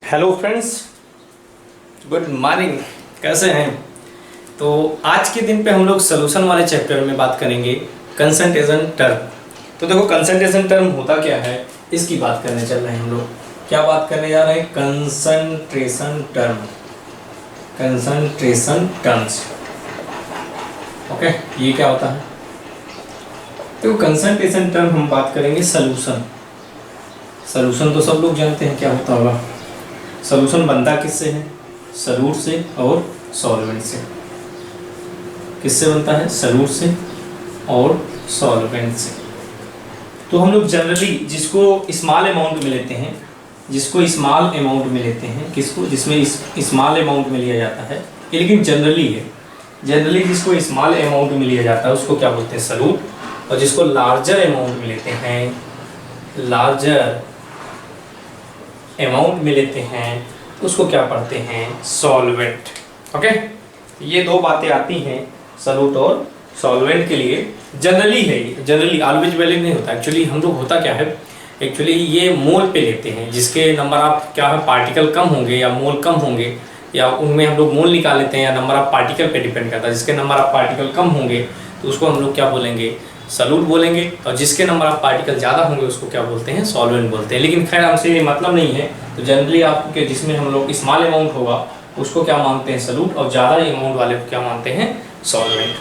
Hello friends, good morning. कैसे हैं? तो आज के दिन पे हम लोग सोल्यूशन वाले चैप्टर में बात करेंगे कंसंट्रेशन टर्म। तो देखो, कंसंट्रेशन टर्म होता क्या है, इसकी बात करने चल रहे हैं हम लोग। क्या बात करने जा रहे हैं? Concentration term, concentration terms. Okay, ये क्या होता है? तो कंसंट्रेशन टर्म हम बात करेंगे सोल्यूशन। सोल्यूशन तो सब लोग जानते हैं क्या होता होगा। सोल्यूशन बनता किससे है? सॉल्यूट से और सॉल्वेंट से। किससे बनता है? सॉल्यूट से और सॉल्वेंट से। तो हम लोग जनरली जिसको स्मॉल अमाउंट में लेते हैं, किसको, जिसमें स्मॉल अमाउंट में लिया जाता है, ये लेकिन जनरली है। जनरली जिसको स्मॉल अमाउंट में लिया जाता है उसको क्या बोलते हैं? सॉल्यूट। और जिसको लार्जर अमाउंट में लेते हैं, उसको क्या पढ़ते हैं? सॉल्वेंट। ओके, ये दो बातें आती हैं सॉल्यूट और सॉल्वेंट के लिए। जनरली है ये, जनरली ऑलवेज वैलिड नहीं होता। एक्चुअली हम लोग होता क्या है, एक्चुअली ये मोल पे लेते हैं। जिसके नंबर ऑफ क्या है, पार्टिकल कम होंगे या मोल कम होंगे, या उनमें हम लोग मोल निकाल लेते हैं, या नंबर ऑफ पार्टिकल पे डिपेंड करता है। जिसके नंबर ऑफ पार्टिकल कम होंगे तो उसको हम लोग क्या बोलेंगे? सॉल्यूट बोलेंगे। और जिसके नंबर ऑफ पार्टिकल ज़्यादा होंगे उसको क्या बोलते हैं? सॉल्वेंट बोलते हैं। लेकिन खैर हमसे ये मतलब नहीं है। तो जनरली आपको के जिसमें हम लोग स्मॉल अमाउंट होगा उसको क्या मानते हैं? सॉल्यूट। और ज़्यादा अमाउंट वाले को क्या मानते हैं? सॉल्वेंट।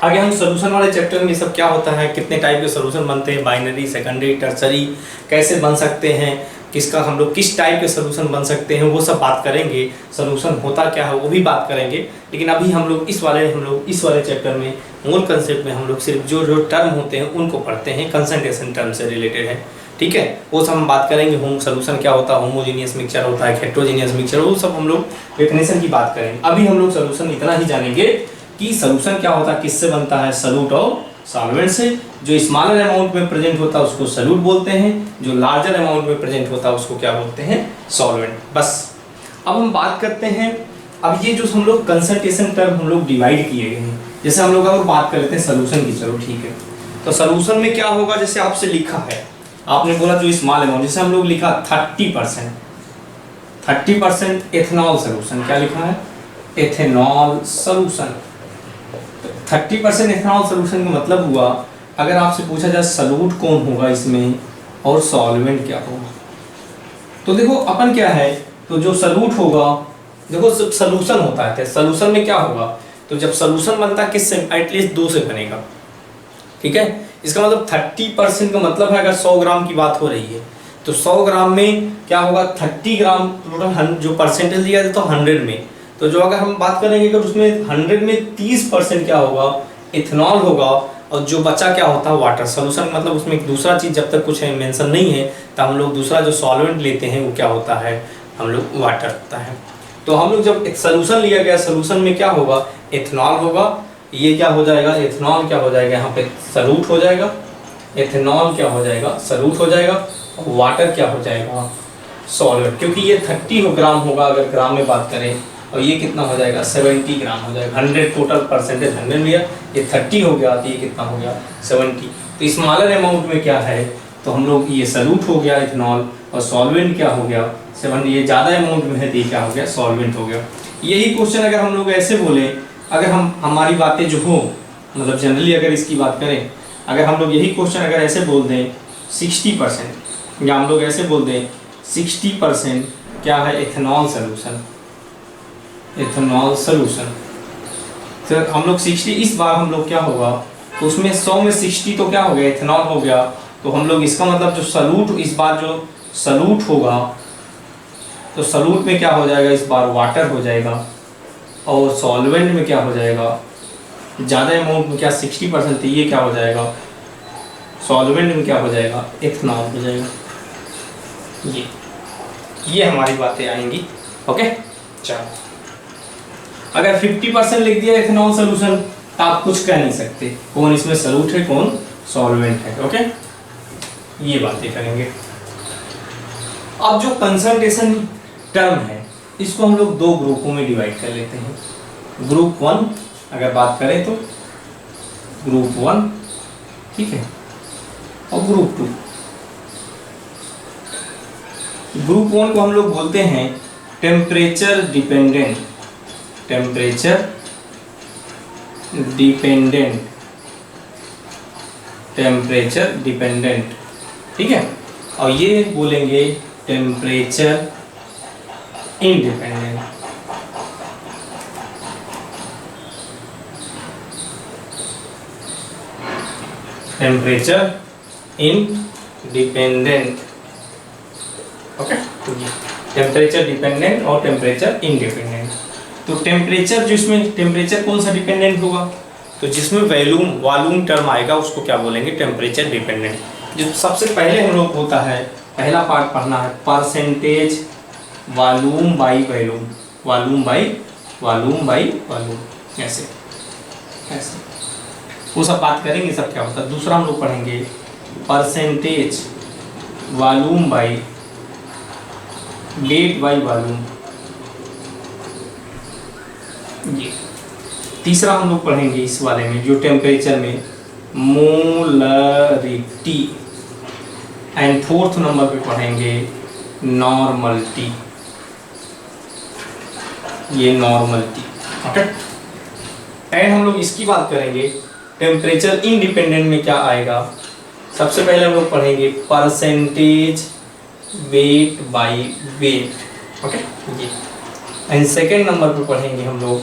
आगे हम सोल्यूशन वाले चैप्टर में ये सब क्या होता है, कितने टाइप के सोल्यूशन बनते हैं, बाइनरी, सेकेंडरी, टर्सरी, कैसे बन सकते हैं, किसका हम लोग किस टाइप के सोल्यूशन बन सकते हैं, वो सब बात करेंगे। सोल्यूशन होता क्या है वो भी बात करेंगे। लेकिन अभी हम लोग इस वाले चैप्टर में मूल कंसेप्ट में हम लोग सिर्फ जो टर्म होते हैं उनको पढ़ते हैं, कंसंट्रेशन टर्म से रिलेटेड है। ठीक है, वो सब हम बात करेंगे। सोल्यूशन क्या होता है, होमोजीनियस मिक्सचर होता है, हेटेरोजीनियस मिक्सचर, वो सब हम लोग डेफिनेशन की बात करेंगे। अभी हम लोग सोल्यूशन इतना ही जानेंगे कि सोल्यूशन क्या होता है, किससे बनता है? सॉल्यूट और सॉल्वेंट से। जो स्मॉलर अमाउंट में प्रेजेंट होता है उसको सॉल्यूट बोलते हैं, जो लार्जर अमाउंट में प्रेजेंट होता है उसको क्या बोलते हैं? सॉल्वेंट। बस अब हम बात करते हैं। अब ये जो हम लोग कंसंट्रेशन टर्म हम लोग डिवाइड किए गए हैं, जैसे हम लोग अगर बात कर लेते हैं सोल्यूशन की, चलो ठीक है। तो सोल्यूशन में क्या होगा, जैसे आपसे लिखा है, आपने बोला जो स्मॉल अमाउंट, जैसे हम लोग लिखा 30% एथेनॉल सोल्यूशन। क्या लिखा है? Ethanol solution. 30% एथेनॉल सोल्यूशन का मतलब हुआ, अगर आपसे पूछा जाए सॉल्यूट कौन होगा इसमें और सॉल्वेंट क्या होगा, तो देखो अपन क्या है, तो जो सॉल्यूट होगा, देखो सोल्यूशन होता है, सोल्यूशन में क्या होगा, तो जब सोल्यूशन बनता है किससे? एटलीस्ट 2 से बनेगा। ठीक है, इसका मतलब 30% का मतलब है, अगर 100 ग्राम की बात हो रही है तो 100 ग्राम में क्या होगा? 30 ग्राम टोटल जो परसेंटेज दिया जाता है 100 में। तो जो अगर हम बात करेंगे कि उसमें 100 में 30% क्या होगा? इथेनॉल होगा। और जो बचा क्या होता है? वाटर। सोल्यूशन मतलब उसमें एक दूसरा चीज़ जब तक कुछ मेंशन नहीं है तो हम लोग दूसरा जो सॉल्वेंट लेते हैं वो क्या होता है? हम लोग वाटर होता है। तो हम लोग जब एक सोल्यूशन लिया गया, सोल्यूशन में क्या होगा? इथेनॉल होगा। ये क्या हो जाएगा? इथेनॉल क्या हो जाएगा? यहाँ पे सॉल्यूट हो जाएगा। इथेनॉल क्या हो जाएगा? सॉल्यूट हो जाएगा। वाटर क्या हो जाएगा? सॉल्वेंट। क्योंकि ये 30 ग्राम होगा अगर ग्राम में बात करें, और ये कितना हो जाएगा? 70 ग्राम हो जाएगा। 100 टोटल परसेंटेज 100 लिया, ये 30 हो गया, तो ये कितना हो गया? 70। तो स्मॉलर अमाउंट में क्या है, तो हम लोग ये सॉल्यूट हो गया इथेनॉल, और सॉल्वेंट क्या हो गया? 70। ये ज़्यादा अमाउंट में है तो ये क्या हो गया? सॉल्वेंट हो गया। यही क्वेश्चन अगर हम लोग ऐसे बोले, अगर हम हमारी बातें जो हो, मतलब जनरली अगर इसकी बात करें, अगर हम लोग यही क्वेश्चन अगर ऐसे बोल दें 60%, या हम लोग ऐसे बोल दें 60% क्या है? Ethanol solution, ethanol solution. तो हम लोग 60, इस बार हम लोग क्या होगा, तो उसमें 100 में 60 तो क्या हो गया? इथेनॉल हो गया। तो हम लोग इसका मतलब जो सॉल्यूट, इस बार जो सॉल्यूट होगा, तो सॉल्यूट में क्या हो जाएगा? इस बार वाटर हो जाएगा। और सॉल्वेंट में क्या हो जाएगा? ज़्यादा अमाउंट में क्या 60% थी, ये क्या हो जाएगा? सॉल्वेंट में क्या हो जाएगा? इथेनॉल हो जाएगा। ये हमारी बातें आएंगी। ओके, चलो। अगर 50% लिख दिया इथेनॉल सोल्यूशन तो आप कुछ कह नहीं सकते कौन इसमें सॉल्यूट है, कौन सॉल्वेंट है। ओके, ये बातें करेंगे। अब जो कंसंट्रेशन टर्म है इसको हम लोग 2 ग्रुपों में डिवाइड कर लेते हैं। ग्रुप 1 अगर बात करें तो ग्रुप 1, ठीक है, और ग्रुप 2। ग्रुप वन को हम लोग बोलते हैं temperature dependent, temperature dependent, temperature dependent, ठीक है। और ये बोलेंगे temperature independent. Temperature independent, okay. Temperature dependent और टेम्परेचर इंडिपेंडेंट। तो टेम्परेचर, जिसमें टेम्परेचर कौन सा डिपेंडेंट होगा, तो जिसमें वॉल्यूम टर्म आएगा उसको क्या बोलेंगे, टेम्परेचर डिपेंडेंट। जो सबसे पहले हम लोग होता है, पहला पार्ट पढ़ना है percentage volume by volume, volume by volume, ऐसे ऐसे वो सब बात करेंगे, सब क्या होता है। दूसरा हम लोग पढ़ेंगे percentage volume by weight by volume, ये। तीसरा हम लोग पढ़ेंगे इस वाले में जो टेम्परेचर में मोलरिटी, एंड फोर्थ नंबर पे पढ़ेंगे नॉर्मलिटी, ये नॉर्मलिटी, ओके। एंड हम लोग इसकी बात करेंगे टेम्परेचर इंडिपेंडेंट में क्या आएगा। सबसे पहले हम लोग पढ़ेंगे percentage weight by wait, okay, ये। एंड सेकेंड नंबर पे पढ़ेंगे हम लोग,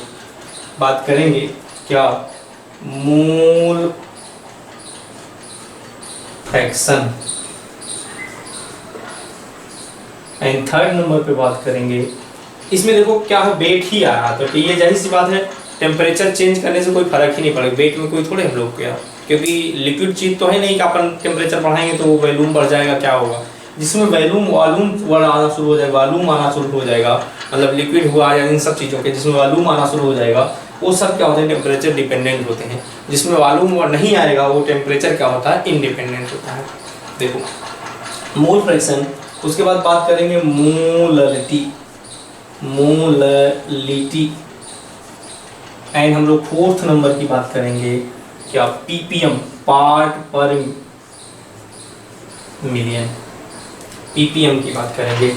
बात करेंगे क्या, mole fraction. And third number पे बात करेंगे, इसमें देखो क्या है, वेट ही आ रहा था, तो ये जाहिर सी बात है टेम्परेचर चेंज करने से कोई फर्क ही नहीं पड़ेगा, वेट में कोई थोड़े हम लोग क्या, क्योंकि लिक्विड चीज तो है नहीं कि अपन टेम्परेचर बढ़ाएंगे तो वॉल्यूम बढ़ जाएगा, क्या होगा। जिसमें वॉल्यूम आना शुरू हो जाएगा, वॉल्यूम आना शुरू हो जाएगा, मतलब लिक्विड हुआ या इन सब चीज़ों के जिसमें वॉल्यूम आना शुरू हो जाएगा, वो सब क्या होते हैं, टेम्परेचर डिपेंडेंट होते हैं। जिसमें वॉल्यूम नहीं आएगा वो टेम्परेचर क्या होता है, इंडिपेंडेंट होता है। देखो मोल फ्रैक्शन, उसके बाद बात करेंगे मोलरिटी, मोलरिटी। एंड हम लोग फोर्थ नंबर की बात करेंगे क्या, पीपीएम, पार्ट पर मिलियन, पीपीएम की बात करेंगे।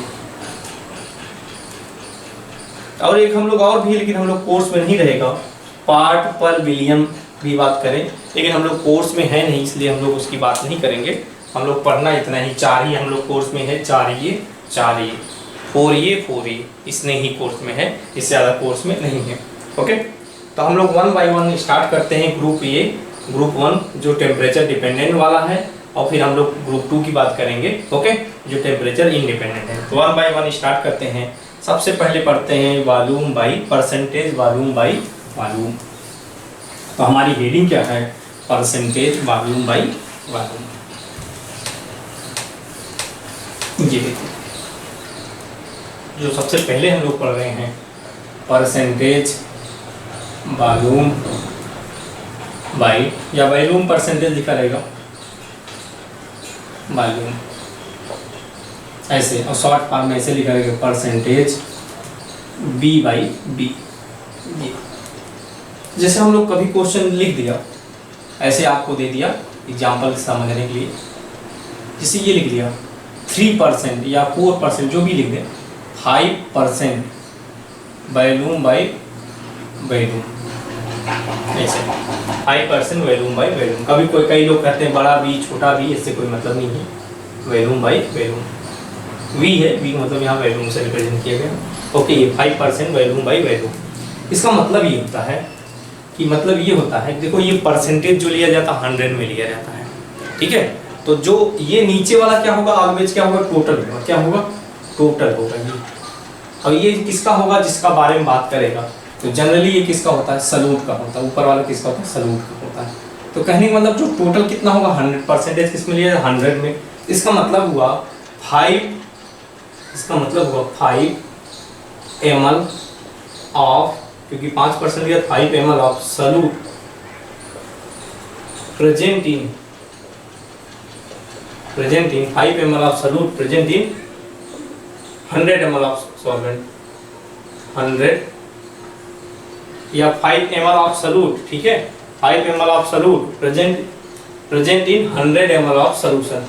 और एक हम लोग और भी, लेकिन हम लोग कोर्स में नहीं रहेगा, पार्ट पर बिलियन भी बात करें, लेकिन हम लोग कोर्स में है नहीं इसलिए हम लोग उसकी बात नहीं करेंगे। हम लोग पढ़ना इतना ही, 4 ही हम लोग कोर्स में है, 4 ये 4 ये, इसने ही कोर्स में है, इससे ज़्यादा कोर्स में नहीं है, ओके। तो हम लोग 1 बाई 1 स्टार्ट करते हैं। ग्रुप ए, ग्रुप 1 जो टेम्परेचर डिपेंडेंट वाला है, और फिर हम लोग ग्रुप 2 की बात करेंगे, ओके, जो टेम्परेचर इंडिपेंडेंट है। तो 1 बाई 1 स्टार्ट करते हैं। सबसे पहले पढ़ते हैं volume by percentage volume by volume. तो हमारी हेडिंग क्या है, परसेंटेज वॉल्यूम बाई वॉल्यूम। ये देखिए जो सबसे पहले हम लोग पढ़ रहे हैं, परसेंटेज वॉल्यूम बाई, या वॉल्यूम परसेंटेज लिखा रहेगा, वॉल्यूम ऐसे, और शॉर्ट फॉर्म में ऐसे लिखा रहेगा परसेंटेज बी बाई बी। जैसे हम लोग कभी क्वेश्चन लिख दिया, ऐसे आपको दे दिया एग्जाम्पल समझने के लिए, जैसे ये लिख दिया 3% या 4%, जो भी लिख दें, 5% वॉल्यूम बाई वॉल्यूम, ऐसे 5% वॉल्यूम बाई वॉल्यूम। कभी कई लोग कहते हैं बड़ा बी छोटा बी, इससे कोई मतलब नहीं है, वॉल्यूम बाई वॉल्यूम। वी है, वी मतलब यहाँ वॉल्यूम से रिप्रेजेंट किया गया, ओके। ये 5% वॉल्यूम बाई वॉल्यूम, इसका मतलब ये होता है कि, मतलब ये होता है, देखो ये परसेंटेज जो लिया जाता है 100 में लिया जाता है, ठीक है। तो जो ये नीचे वाला क्या होगा, ऑलवेज क्या होगा, टोटल होगा, क्या होगा, टोटल होगा ये। और ये किसका होगा, जिसका बारे में बात करेगा, तो जनरली ये किसका होता है, सलूट का होता है, ऊपर वाला किसका होता है, सलूट का होता है। तो कहने का मतलब जो टोटल कितना होगा, 100% किस में लिया जाए, 100 में। इसका मतलब हुआ 5, इसका मतलब हुआ 5 ml ऑफ, क्योंकि 5% लिया, 5 ml of salute present in 5 ml of salute present in 100 ml of solvent, 100 या 5 ml ऑफ सलूट, ठीक है, 5 ml of salute present in 100 ml of solution,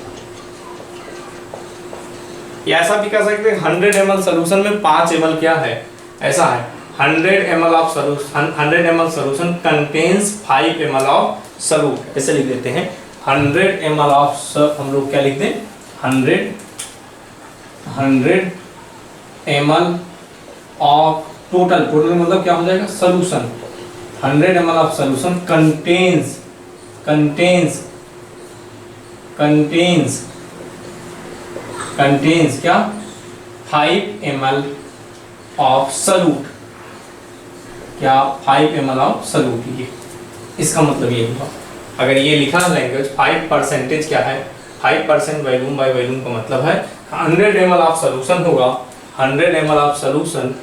या ऐसा भी कह सकते हैं 100 ml सोल्यूशन में 5 ml क्या है, ऐसा है 100 ml of solution, 100 ml solution contains 5 ml of solute, ऐसे लिख देते हैं 100 ml ऑफ, हम लोग क्या लिख दें 100 ml ऑफ टोटल मतलब क्या हो जाएगा solution, 100 ml of solution contains क्या 5 ml ऑफ सॉल्यूट, क्या 5 ml ऑफ सॉल्यूट, ये इसका मतलब ये हुआ। अगर ये लिखा लैंग्वेज 5% क्या है, 5% वॉल्यूम बाय वॉल्यूम का मतलब है 100 ml ऑफ सॉल्यूशन होगा, 100 ml ऑफ सॉल्यूशन,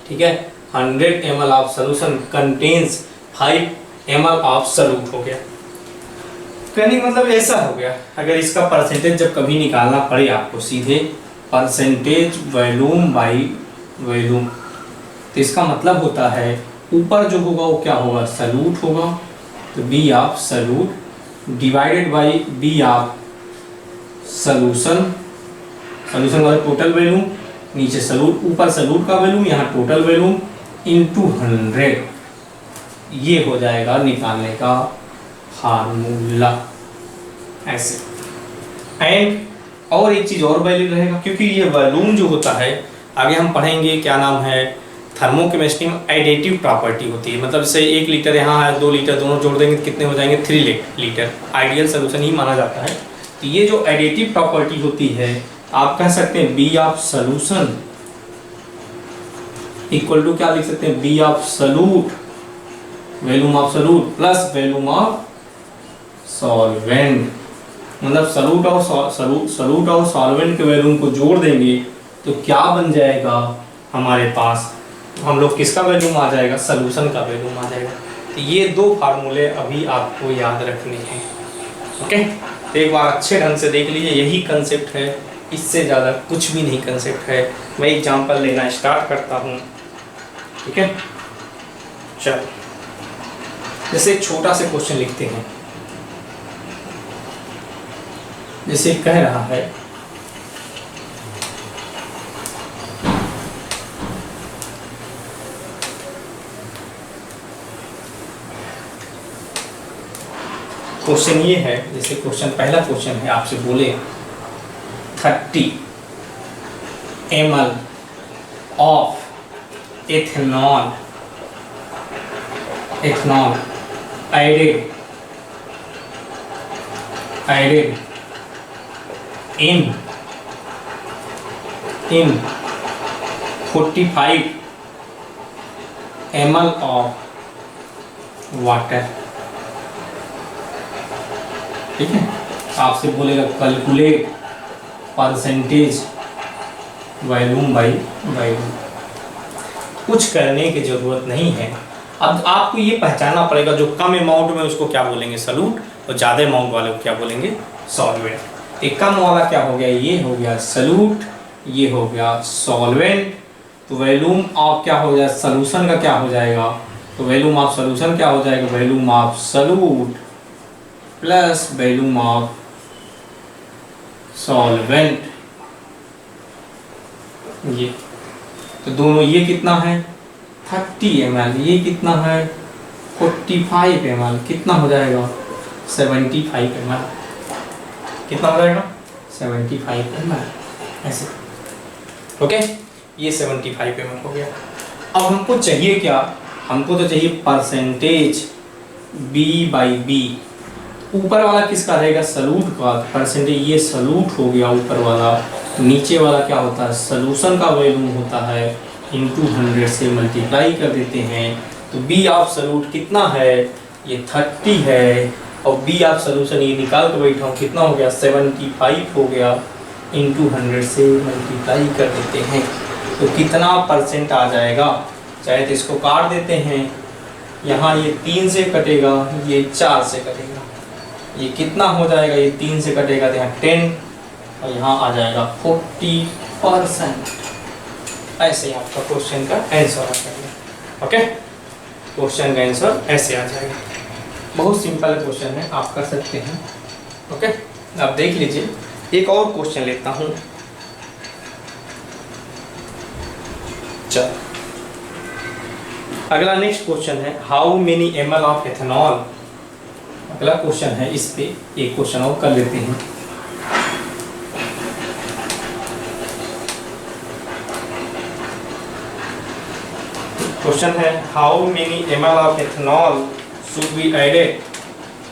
ठीक है 100 ml of solution contains 5 ml of solute हो गया। कहने का मतलब ऐसा हो गया। अगर इसका परसेंटेज जब कभी निकालना पड़े आपको सीधे परसेंटेज वॉल्यूम बाय वॉल्यूम, तो इसका मतलब होता है ऊपर जो होगा वो क्या होगा सॉल्यूट होगा, तो B of solute divided by B of solution, solution का टोटल वॉल्यूम, नीचे सॉल्यूट, ऊपर सॉल्यूट का वॉल्यूम, यहाँ टोटल वॉल्यूम इनटू 100, ये हो जाएगा निकालने का फार्मूला ऐसे। एंड और एक चीज और वैलिड रहेगा, क्योंकि ये वॉल्यूम जो होता है आगे हम पढ़ेंगे क्या नाम है, थर्मोकेमिस्ट्री में एडिटिव प्रॉपर्टी होती है, मतलब जैसे 1 लीटर यहाँ है 2 लीटर दोनों जोड़ देंगे तो कितने हो जाएंगे 3 लीटर, आइडियल सोल्यूशन ही माना जाता है। तो ये जो एडिटिव प्रॉपर्टी होती है आप कह सकते हैं B of solution equal to क्या लिख सकते हैं B of solute, volume of solute plus volume of solvent, मतलब सॉल्यूट और सॉल्वेंट के वॉल्यूम को जोड़ देंगे तो क्या बन जाएगा हमारे पास, हम लोग किसका वॉल्यूम आ जाएगा सॉल्यूशन का वॉल्यूम आ जाएगा। तो ये 2 फार्मूले अभी आपको याद रखने हैं, ओके। तो एक बार अच्छे ढंग से देख लीजिए, यही कंसेप्ट है, इससे ज़्यादा कुछ भी नहीं कंसेप्ट है। मैं एग्जांपल लेना स्टार्ट करता हूँ, ठीक है। चलो जैसे एक छोटा सा क्वेश्चन लिखते हैं, जैसे कह रहा है क्वेश्चन ये है, जैसे क्वेश्चन पहला क्वेश्चन है आपसे बोले 30 ml of ethanol added in 45 ml of water, ठीक है। आपसे बोलेगा calculate percentage volume by volume, कुछ करने की जरूरत नहीं है। अब आपको ये पहचानना पड़ेगा जो कम अमाउंट में उसको क्या बोलेंगे सॉल्यूट, और ज़्यादा अमाउंट वाले को क्या बोलेंगे सॉल्वेंट। एक कम वाला क्या हो गया, ये हो गया सॉल्यूट, ये हो गया सॉल्वेंट, तो वॉल्यूम ऑफ क्या हो जाए सॉल्यूशन का क्या हो जाएगा, तो वॉल्यूम ऑफ सॉल्यूशन क्या हो जाएगा volume of solute plus volume of solvent, ये तो दोनों, ये कितना है 30 ml, ये कितना है 45 ml, कितना हो जाएगा 75 ml, कितना हो जाएगा 75 ml ऐसे, ओके। ये 75 ml हो गया। अब हमको चाहिए क्या, हमको तो चाहिए परसेंटेज B बाई बी, ऊपर वाला किसका रहेगा सॉल्यूट का, परसेंटेज ये सॉल्यूट हो गया ऊपर वाला, नीचे वाला क्या होता है सॉल्यूशन का वॉल्यूम होता है इंटू 100 से मल्टीप्लाई कर देते हैं, तो बी ऑफ सॉल्यूट कितना है ये 30 है, और बी ऑफ सॉल्यूशन ये निकाल के बैठा हूँ कितना हो गया 75 हो गया, इंटू 100 से मल्टीप्लाई कर देते हैं तो कितना परसेंट आ जाएगा। चाहे तो इसको काट देते हैं, यहाँ ये 3 से कटेगा, ये 4 से कटेगा, ये कितना हो जाएगा, ये 3 से कटेगा तो यहाँ 10 और यहाँ आ जाएगा 40%। ऐसे ही आपका क्वेश्चन का आंसर आ जाएगा, ओके। क्वेश्चन का आंसर ऐसे आ जाएगा, बहुत सिंपल क्वेश्चन है, आप कर सकते हैं, ओके। अब देख लीजिए एक और क्वेश्चन लेता हूँ, चल अगला नेक्स्ट क्वेश्चन है how many ml of ethanol. अगला क्वेश्चन है, इस पे एक क्वेश्चन और कर लेते हैं। क्वेश्चन है how many ml of ethanol should be added.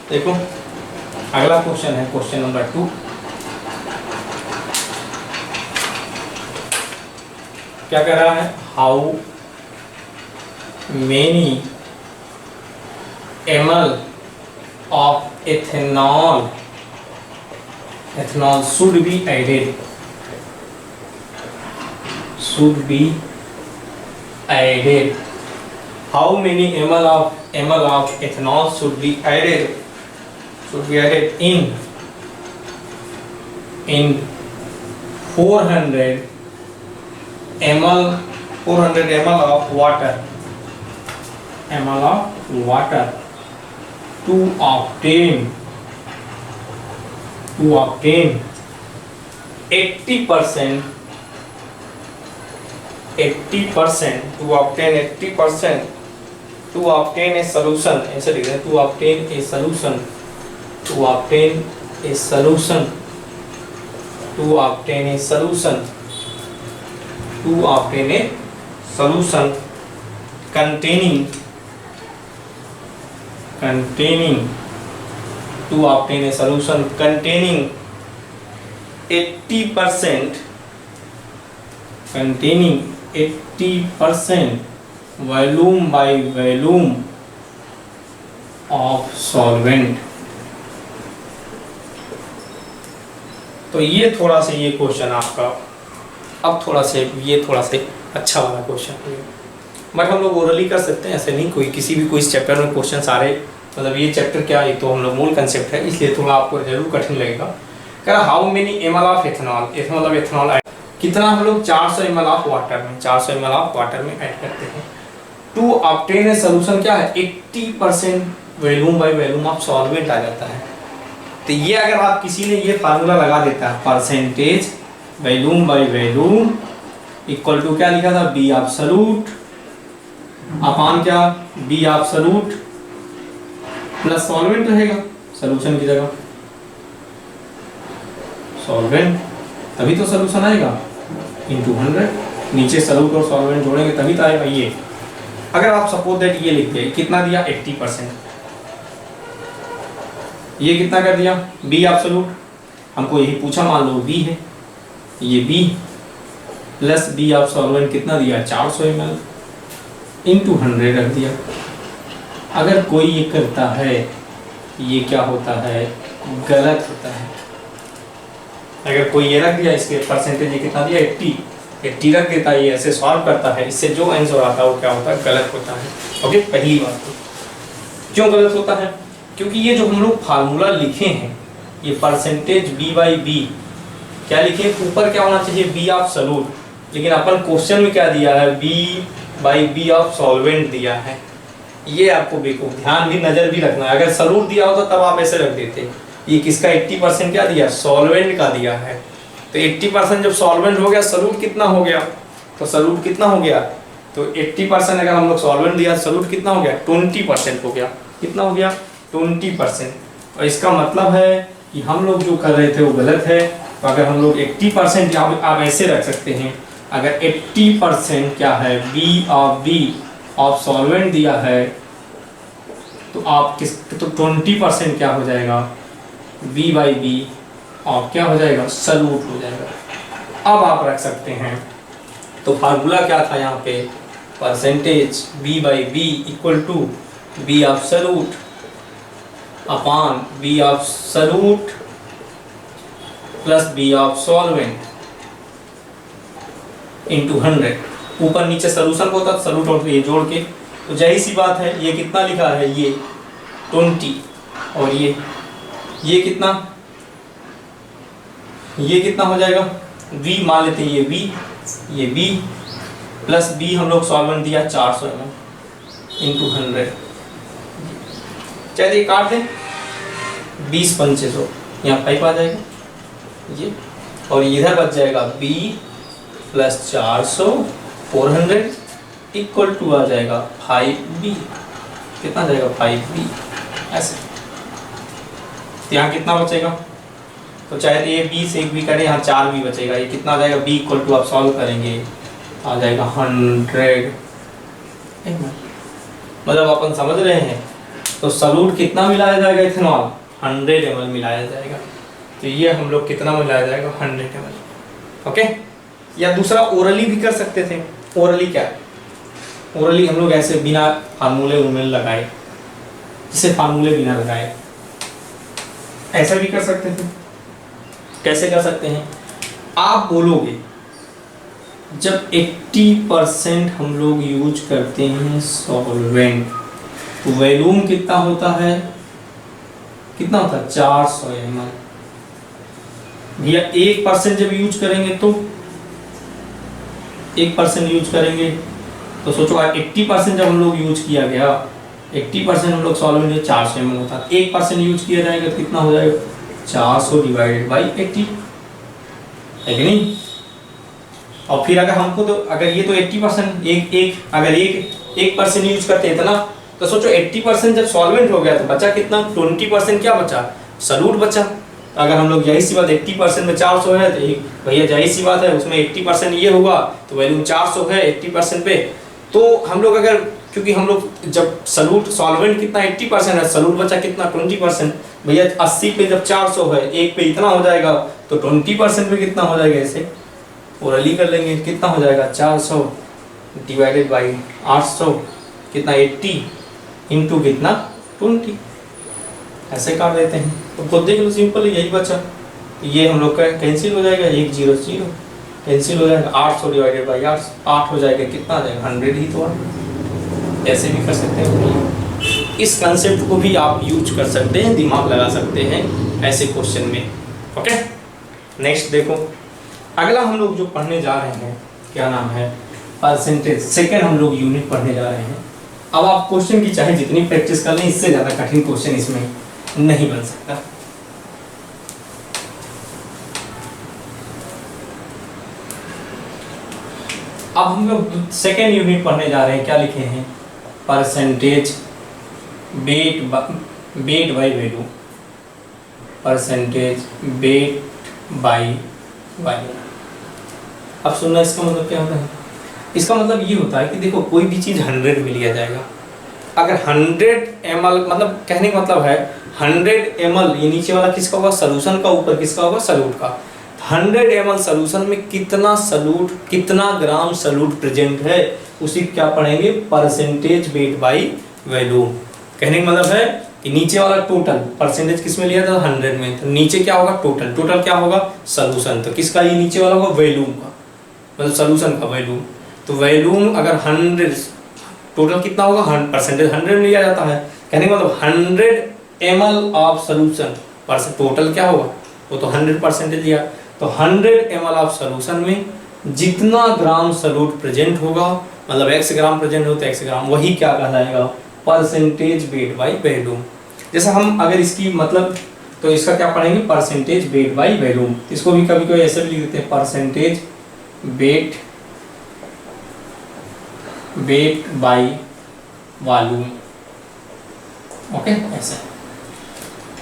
देखो अगला क्वेश्चन है क्वेश्चन नंबर 2। क्या कह रहा है, how many ml of ethanol should be added how many ml of ethanol should be added in 400 ml of water to obtain 80% to obtain a solution। ऐसे लिख रहे हैं, to obtain a solution containing 80% volume by volume of solvent। तो ये थोड़ा सा ये question आपका, अब थोड़ा से अच्छा वाला क्वेश्चन है, बट हम लोग ओरली कर सकते हैं, ऐसे नहीं कोई किसी भी कोई चैप्टर में क्वेश्चन सारे, मतलब ये चैप्टर क्या, एक तो हम लोग मूल कंसेप्ट है, इसलिए थोड़ा आपको जरूर कठिन लगेगा। कह रहा how many ml of ethanol कितना हम लोग 400 ml ऑफ वाटर में ऐड करते हैं टू ऑब्टेन ए सोल्यूशन। क्या है, 80% volume by volume of solvent आ जाता है। तो ये अगर आप किसी ने ये फार्मूला लगा देता है, percentage volume by volume equal to क्या लिखा था, बी एब्सोल्यूट अपान क्या, बी एब्सोल्यूट प्लस सॉल्वेंट रहेगा सॉल्यूशन की जगह, सॉल्वेंट तभी तो सॉल्यूशन आएगा इनटू 100, नीचे सॉल्यूट और सॉल्वेंट जोड़ेंगे तभी तो आएगा। ये अगर आप सपोज दैट ये लिख दिया, कितना दिया 80%, ये कितना कर दिया बी एब्सोल्यूट, हमको यही पूछा, मान लो बी है, ये B plus B of solvent कितना दिया 400 ml इनटू 100 रख दिया। अगर कोई ये करता है, ये क्या होता है, गलत होता है। अगर कोई ये रख दिया, इसके परसेंटेज ये कितना दिया 80 रख देता है, ये ऐसे सॉल्व करता है, इससे जो आंसर आता है वो क्या होता है, गलत होता है। ओके, पहली बात तो क्यों गलत होता है, क्योंकि ये जो हम लोग फार्मूला लिखे हैं, ये परसेंटेज बी बाई बी क्या लिखे, ऊपर क्या होना चाहिए बी ऑफ सॉल्यूट, लेकिन अपन क्वेश्चन में क्या दिया है, B by B of solvent दिया है। ये आपको बेवकूफ ध्यान भी नजर भी रखना है, अगर सॉल्यूट दिया होता तब आप ऐसे रख देते। ये किसका 80% क्या दिया, सॉल्वेंट का दिया है। तो 80% जब सॉल्वेंट हो गया, सॉल्यूट कितना हो गया, तो सॉल्यूट कितना हो गया, तो 80% अगर हम लोग सॉल्वेंट दिया, सॉल्यूट कितना हो गया 20% हो गया। कितना हो गया 20%। और इसका मतलब है कि हम लोग जो कर रहे थे वो गलत है। तो अगर हम लोग 80% आप ऐसे रख सकते हैं, अगर 80% क्या है बी ऑफ सॉल्वेंट दिया है, तो आप किस तो 20% क्या हो जाएगा बी बाई बी और क्या हो जाएगा सॉल्यूट हो जाएगा। अब आप रख सकते हैं, तो फार्मूला क्या था यहाँ पे, percentage B by B equal to B of solute upon B of solute plus B of solvent into 100। ऊपर नीचे सॉल्यूशन को होता, सॉल्यूट और ये जोड़ के, तो जाहिर सी बात है ये कितना लिखा है, ये 20 और ये कितना, ये कितना हो जाएगा v मान लेते हैं, ये b प्लस b हम लोग सॉल्वेंट दिया 400 ml इनटू 100, चाहे ये काट दें 20 500 यहाँ 5 आ जाएगा ये, और इधर बच जाएगा b प्लस 400 400 इक्वल टू आ जाएगा 5b। कितना आ जाएगा 5b ऐसे। तो यहाँ कितना बचेगा, तो चाहे तो ये 20 एक भी करें, यहाँ 4 भी बचेगा। ये कितना आ जाएगा, b इक्वल टू आप सॉल्व करेंगे आ जाएगा 100 ml। मतलब अपन समझ रहे हैं, तो सॉल्यूट कितना मिलाया जाएगा इथेनॉल, 100 ml मिलाया जाएगा। तो ये हम लोग कितना मिलाया जाएगा 100 ml। ओके, या दूसरा ओरली भी कर सकते थे। ओरली क्या है, ओरली हम लोग ऐसे बिना फार्मूले उर्मूले लगाए, जिसे फार्मूले बिना लगाए ऐसा भी कर सकते थे। कैसे कर सकते हैं, आप बोलोगे जब 80% हम लोग यूज करते हैं सॉल्वेंट, तो वॉल्यूम कितना होता है, कितना होता है 400 ml। भैया 1% जब यूज करेंगे तो 1% यूज करेंगे तो सोचो 80% जब हम लोग यूज किया गया, 80% हम लोग सॉल्वेंट जो 400 ml होता है, 1% यूज किया जाएगा तो कितना हो जाएगा 400 डिवाइडेड बाई 80, है कि नहीं। और फिर अगर हमको तो अगर ये तो 80% अगर 1% यूज करते इतना, तो सोचो 80% जब सॉल्वेंट हो गया तो बचा कितना, 20% क्या बचा, सॉल्यूट बचा। अगर हम लोग यही सी बात 80% में 400 है तो भैया जाहिर सी बात है उसमें 80% ये होगा तो वैल्यू 400 है 80% पे। तो हम लोग अगर, क्योंकि हम लोग जब सॉल्यूट सॉल्वेंट कितना 80% है, सॉल्यूट बचा कितना 20%, भैया 80 पे जब 400 है, एक पे इतना हो जाएगा तो 20% पे कितना हो जाएगा, ऐसे ओरली कर लेंगे, कितना हो जाएगा 400 डिवाइडेड बाई 800 कितना 80 इंटू कितना 20, ऐसे कर देते हैं। तो खुद देख लो, सिंपल है, यही बचा। ये हम लोग का कैंसिल हो जाएगा, 1 0 0 कैंसिल हो जाएगा, 800 डिवाइडेड बाई 8 हो जाएगा, कितना आ जाएगा 100 ही तो। ऐसे भी कर सकते हैं, इस कंसेप्ट को भी आप यूज कर सकते हैं, दिमाग लगा सकते हैं ऐसे क्वेश्चन में। ओके, नेक्स्ट देखो, अगला हम लोग जो पढ़ने जा रहे हैं क्या नाम है, परसेंटेज। सेकेंड हम लोग यूनिट पढ़ने जा रहे हैं। अब आप क्वेश्चन की चाहे जितनी प्रैक्टिस कर लें, इससे ज़्यादा कठिन क्वेश्चन इसमें नहीं बन सकता। अब हम लोग सेकेंड यूनिट पढ़ने जा रहे हैं, क्या लिखे हैं, percentage weight by value, percentage weight by value. अब सुनना, इसका मतलब क्या होता है, इसका मतलब ये होता है कि देखो कोई भी चीज़ 100 में लिया जाएगा। अगर 100 ml, मतलब कहने का मतलब है 100 ml, ये नीचे वाला किसका होगा, सॉल्यूशन का, ऊपर किसका होगा, सॉल्यूट का। 100 ml सॉल्यूशन में कितना सॉल्यूट, कितना ग्राम सॉल्यूट प्रेजेंट है, उसी क्या पढ़ेंगे, परसेंटेज वेट बाई वैल्यू। कहने का मतलब है कि नीचे वाला टोटल, परसेंटेज किस में लिया था 100 में, तो नीचे क्या होगा टोटल, टोटल क्या होगा सॉल्यूशन, तो किसका ये नीचे वाला होगा वैल्यूम का, मतलब सॉल्यूशन का वैल्यूम। तो वैल्यूम अगर 100, टोटल कितना होगा, परसेंटेज 100 में लिया जाता है। कहने का मतलब 100 ml ऑफ सॉल्यूशन, टोटल क्या होगा, वो तो 100% लिया। तो 100 ml ऑफ सॉल्यूशन में जितना ग्राम सॉल्यूट प्रेजेंट होगा, मतलब x ग्राम प्रेजेंट हो तो x ग्राम, वही क्या कहलाएगा, परसेंटेज वेट बाई वैल्यूम। जैसे हम अगर इसकी मतलब, तो इसका क्या पढ़ेंगे, परसेंटेज वेट बाई वैल्यूम। इसको भी कभी कोई ऐसे भी लिख देते हैं, percentage weight by volume. Okay, ऐसे।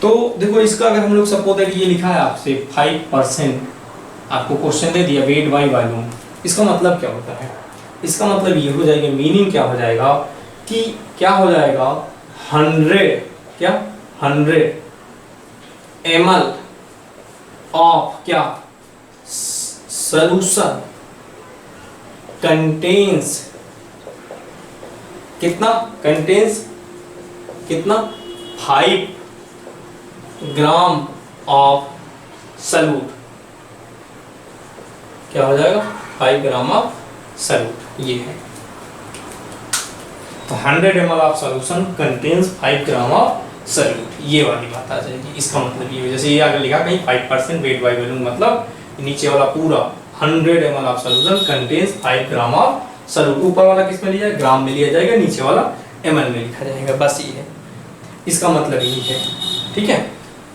तो देखो इसका अगर हम लोग सपोज है कि ये लिखा है आपसे 5%, आपको क्वेश्चन दे दिया वेट बाई वॉल्यूम, इसका मतलब क्या होता है, इसका मतलब ये हो जाएगा, मीनिंग क्या हो जाएगा कि क्या हो जाएगा 100 ml ऑफ क्या सॉल्यूशन कंटेन्स कितना, कंटेन्स कितना 5 ग्राम ऑफ सॉल्यूट, क्या हो जाएगा 5 ग्राम ऑफ सॉल्यूट, ये है। तो 100 ml of solution contains 5 gram of solute, ये वाली बात आ जाएगी। इसका मतलब ये, जैसे ये आगे लिखा कहीं 5% वेट बाई वॉल्यूम, मतलब नीचे वाला पूरा 100 ml of solution contains 5 gram of solute. ऊपर वाला किस में लिया, ग्राम में लिया जाएगा, नीचे वाला ml में लिखा जाएगा, बस ये है, इसका मतलब यही है। ठीक है,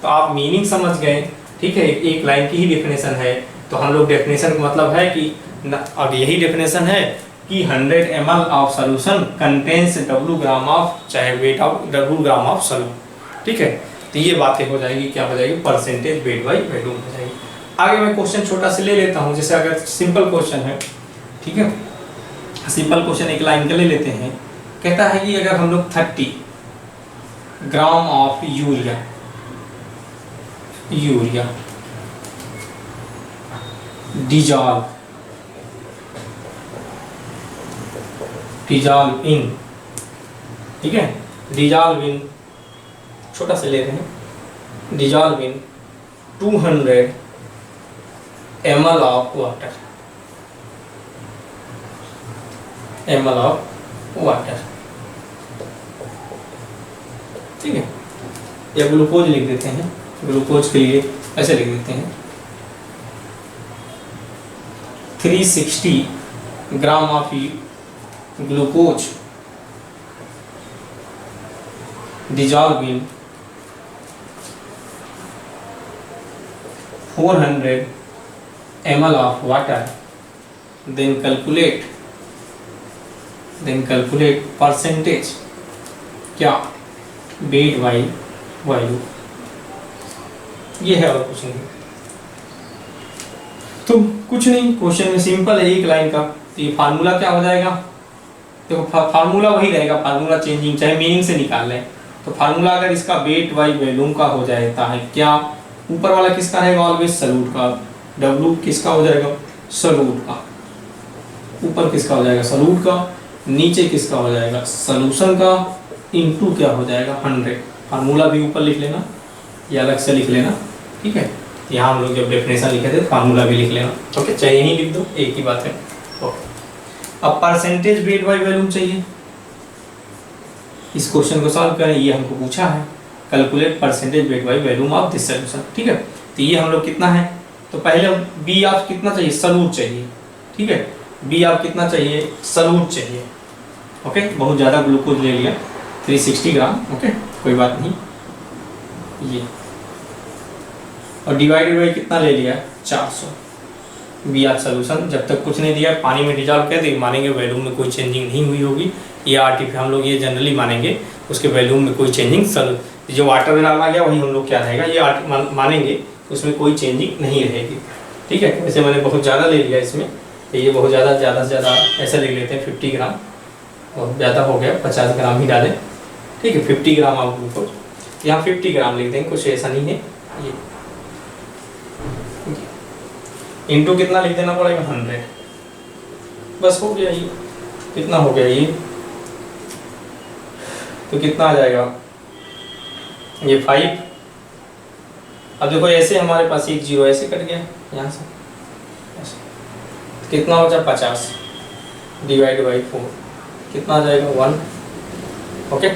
तो आप मीनिंग समझ गए। ठीक है, एक लाइन की ही डेफिनेशन है, तो हम लोग डेफिनेशन का मतलब है कि अब यही डेफिनेशन है कि 100 ml of solution contains W gram of, चाहे weight of W gram of solution. ठीक है, तो ये बातें हो जाएगी, क्या हो जाएगी, परसेंटेज वेट बाई वॉल्यूम हो जाएगी। आगे मैं क्वेश्चन छोटा से ले लेता हूँ, जैसे अगर सिंपल क्वेश्चन है, ठीक है, सिंपल क्वेश्चन एक लाइन का ले लेते हैं। कहता है कि अगर हम लोग 30 ग्राम ऑफ यूरिया डिजॉल्व इन, ठीक है, डिजॉल्व इन छोटा से ले रहे हैं, dissolve in 200 ml of water, ठीक है, या ग्लूकोज लिख देते हैं, ग्लूकोज के लिए ऐसे लिख देते हैं 360 gram of glucose dissolve in 400 ml of water, then calculate percentage, क्या, वेट बाई वॉल्यूम। ये है, और कुछ नहीं। तो कुछ नहीं, क्वेश्चन में सिंपल है, एक लाइन का। तो ये फार्मूला क्या हो जाएगा, देखो फार्मूला वही रहेगा, फार्मूला चेंजिंग चाहे मीनिंग से निकाल लें। तो फार्मूला अगर इसका वेट बाई वॉल्यूम का हो जाता है, क्या, ऊपर वाला किसका रहेगा, ऑलवेज सॉल्यूट का, W किसका हो जाएगा, सॉल्यूट का, ऊपर किसका हो जाएगा, सॉल्यूट का, नीचे किसका हो जाएगा, सॉल्यूशन का, इनटू क्या हो जाएगा 100। फार्मूला भी ऊपर लिख लेना या अलग से लिख लेना, ठीक है। यहाँ हम लोग जब डेफिनेशन लिखे थे फार्मूला भी लिख लेना, ओके, चाहे यहीं लिख दो, एक ही बात है। ओके, अब परसेंटेज वेट बाई वॉल्यूम चाहिए, इस क्वेश्चन को सॉल्व करें, ये हमको पूछा है, calculate percentage weight by volume of this solution, ठीक है। तो ये हम लोग कितना है, तो पहले बी ऑफ कितना चाहिए, सॉल्यूट चाहिए, ठीक है, बी ऑफ कितना चाहिए, सॉल्यूट चाहिए, ओके। बहुत ज़्यादा ग्लूकोज ले लिया 360 ग्राम, ओके, कोई बात नहीं, ये, और डिवाइडेड बाई कितना ले लिया 400, बी ऑफ सोल्यूशन। जब तक कुछ नहीं दिया, पानी में डिजॉल्व कर दे, मानेंगे वॉल्यूम में कोई चेंजिंग नहीं हुई होगी, ये आर्टिफिशियल हम लोग ये जनरली मानेंगे, उसके वॉल्यूम में कोई चेंजिंग, जो वाटर में डाला गया वही हम लोग क्या रहेगा, ये मानेंगे, उसमें कोई चेंजिंग नहीं रहेगी, ठीक है। वैसे मैंने बहुत ज़्यादा ले लिया इसमें, तो ये बहुत ज़्यादा से ज़्यादा ऐसा ले लेते हैं 50 ग्राम, बहुत ज़्यादा हो गया, 50 ग्राम ही डालें, ठीक है, 50 ग्राम आप ग्लूकोज, यहाँ 50 ग्राम लिख देंगे, कुछ ऐसा नहीं है, ये इंटू कितना लिख देना पड़ेगा 100, बस हो गया, ये कितना हो गया, ये तो कितना आ जाएगा, ये 5। अब देखो ऐसे हमारे पास एक जीरो ऐसे कट गया यहाँ से, कितना हो जाए 50 डिवाइड बाई 4, कितना आ जाएगा 1, ओके,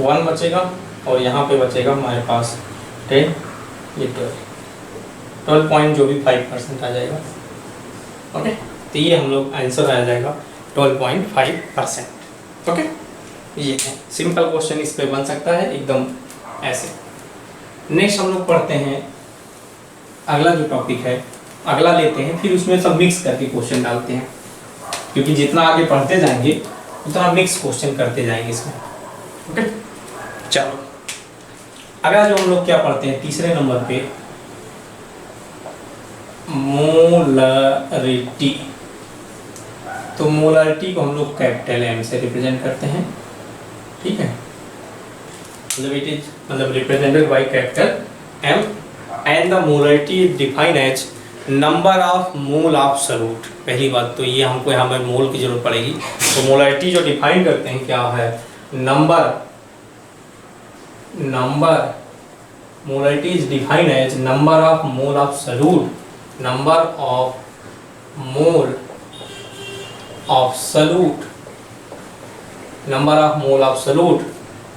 1 बचेगा, और यहाँ पे बचेगा हमारे पास 10, ये 12 पॉइंट जो भी 5% आ जाएगा, ओके। तो ये हम लोग आंसर आ जाएगा 12.5%, ओके। ये है सिंपल क्वेश्चन, इस पे बन सकता है एकदम ऐसे। नेक्स्ट हम लोग पढ़ते हैं अगला जो टॉपिक है, अगला लेते हैं, फिर उसमें सब मिक्स करके क्वेश्चन डालते हैं, क्योंकि जितना आगे पढ़ते जाएंगे उतना मिक्स क्वेश्चन करते जाएंगे इसमें, ओके। चलो अगला जो हम लोग क्या पढ़ते हैं, तीसरे नंबर पे मोलरिटी। तो मोलरिटी को हम लोग कैपिटल M से रिप्रेजेंट करते हैं, ठीक है, मतलब it is represented by capital M, and the molarity is defined as number of mole of solute. पहली बात तो ये हमको यहाँ पर मोल की जरूरत पड़ेगी, तो मोलरिटी जो डिफाइन करते हैं क्या है, molarity is defined as number of mole of solute, number of mole of solute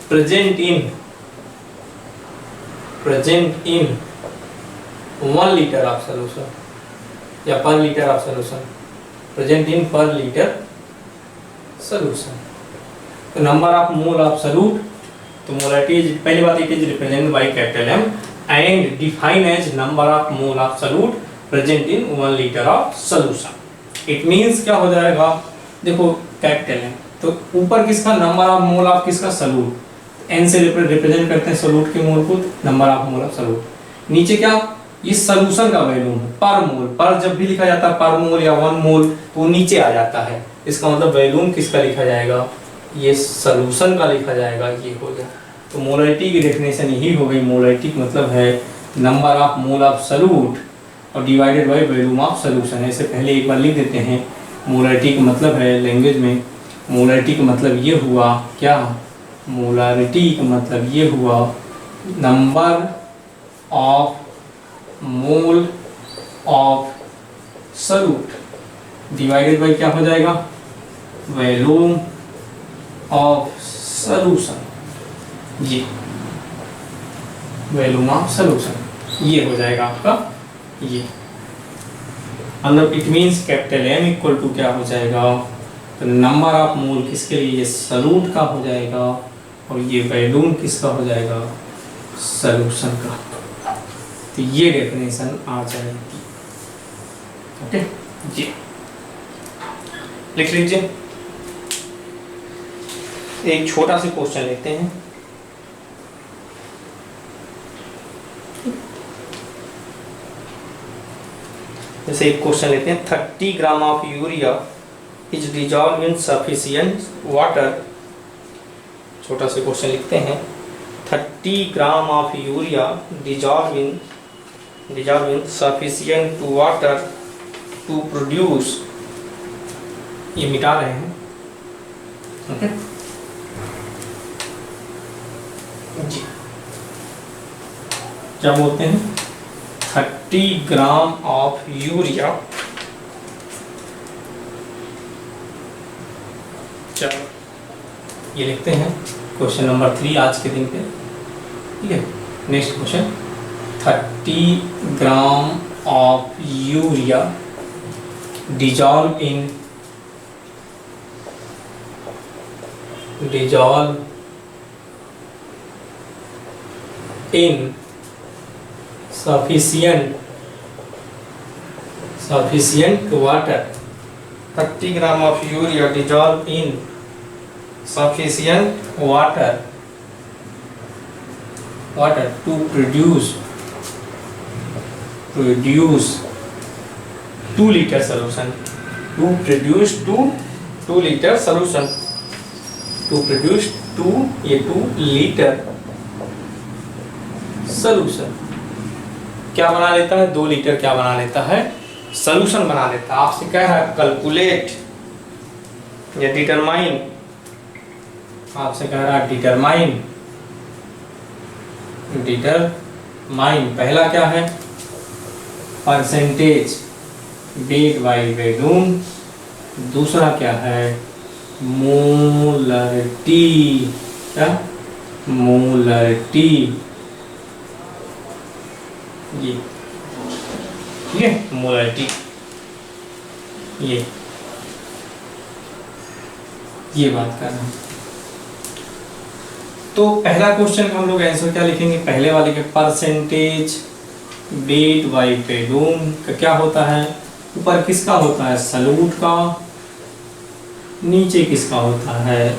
present in 1 liter of solution या per liter of solution, present in per liter solution। तो number of mole of solute, तो molarity is, पहली बात it is represented by capital M and defined as number of mole of solute present in 1 liter of solution, it means क्या हो जाएगा, देखो capital है तो ऊपर किसका नंबर ऑफ मोल ऑफ किसका सॉल्यूट, एन से रिप्रेजेंट करते हैं सॉल्यूट के मोल को, number of mole of solute. नीचे क्या, ये सॉल्यूशन का वैल्यू है पर मोल, पर जब भी लिखा जाता है पर मोल या 1 मोल तो नीचे आ जाता है, इसका मतलब वैल्यूम किसका लिखा जाएगा, ये सॉल्यूशन का लिखा जाएगा, ये हो गया। तो मोलरिटी की डेफिनेशन यही हो गई, मोलरिटी का मतलब है number of mole of solute और divided by volume of solution. ऐसे पहले एक बार लिख देते हैं, मोलरिटी का मतलब है लैंग्वेज में, मोलरिटी का मतलब ये हुआ क्या, मोलरिटी का मतलब ये हुआ number of mole of solute divided by क्या हो जाएगा, वॉल्यूम ऑफ सॉल्यूशन, ये वॉल्यूम ऑफ सॉल्यूशन ये हो जाएगा आपका, ये मतलब it means capital M equal to क्या हो जाएगा, तो नंबर ऑफ मोल किसके लिए, ये सॉल्यूट का हो जाएगा और ये वॉल्यूम किसका हो जाएगा, सॉल्यूशन का। तो ये डेफिनेशन आ जाएगी। ओके जी, लिख लीजिए। एक छोटा सा क्वेश्चन लेते हैं, जैसे एक क्वेश्चन लेते हैं 30 gram of urea is dissolve in sufficient water. छोटा सा क्वेश्चन लिखते हैं 30 gram of urea dissolve in sufficient water to produce, ये मिटा रहे हैं, ओके जी, क्या बोलते हैं 30 ग्राम ऑफ यूरिया, चलो ये लिखते हैं क्वेश्चन नंबर 3 आज के दिन पे, ठीक है। Next question 30 gram of urea dissolve in sufficient water, 30 gram of urea dissolve in sufficient water to produce 2 liter solution, to produce 2 liter solution, to produce 2 liter solution क्या बना लेता है, 2 लीटर क्या बना लेता है, सॉल्यूशन बना लेता है। आपसे कह रहा है कैलकुलेट या डिटरमाइन, आपसे कह रहा है डिटरमाइन पहला क्या है, परसेंटेज वेट बाई वॉल्यूम, दूसरा क्या है मोलरिटी, क्या मोलरिटी, ये ठीक है मोलरिटी, ये बात कर रहे हैं। तो पहला क्वेश्चन का हम लोग आंसर क्या लिखेंगे, पहले वाले के परसेंटेज वेट बाई वॉल्यूम का क्या होता है, ऊपर किसका होता है सॉल्यूट का, नीचे किसका होता है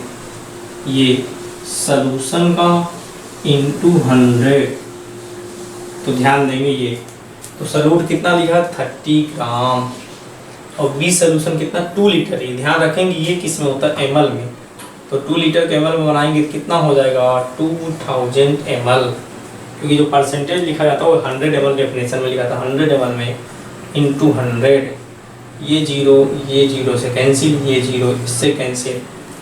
ये सॉल्यूशन का इनटू 100। तो ध्यान देंगे ये, तो सॉल्यूट कितना लिखा 30 ग्राम और बी सॉल्यूशन कितना 2 लीटर, ये ध्यान रखेंगे ये किस में होता है ml में, तो 2 लीटर के ml में बनाएंगे कितना हो जाएगा 2000 ml, क्योंकि जो परसेंटेज लिखा जाता है वो 100 ml डेफिनेशन में लिखा था, 100 ml में इंटू 100, ये जीरो से कैंसिल, ये जीरो इससे कैंसिल,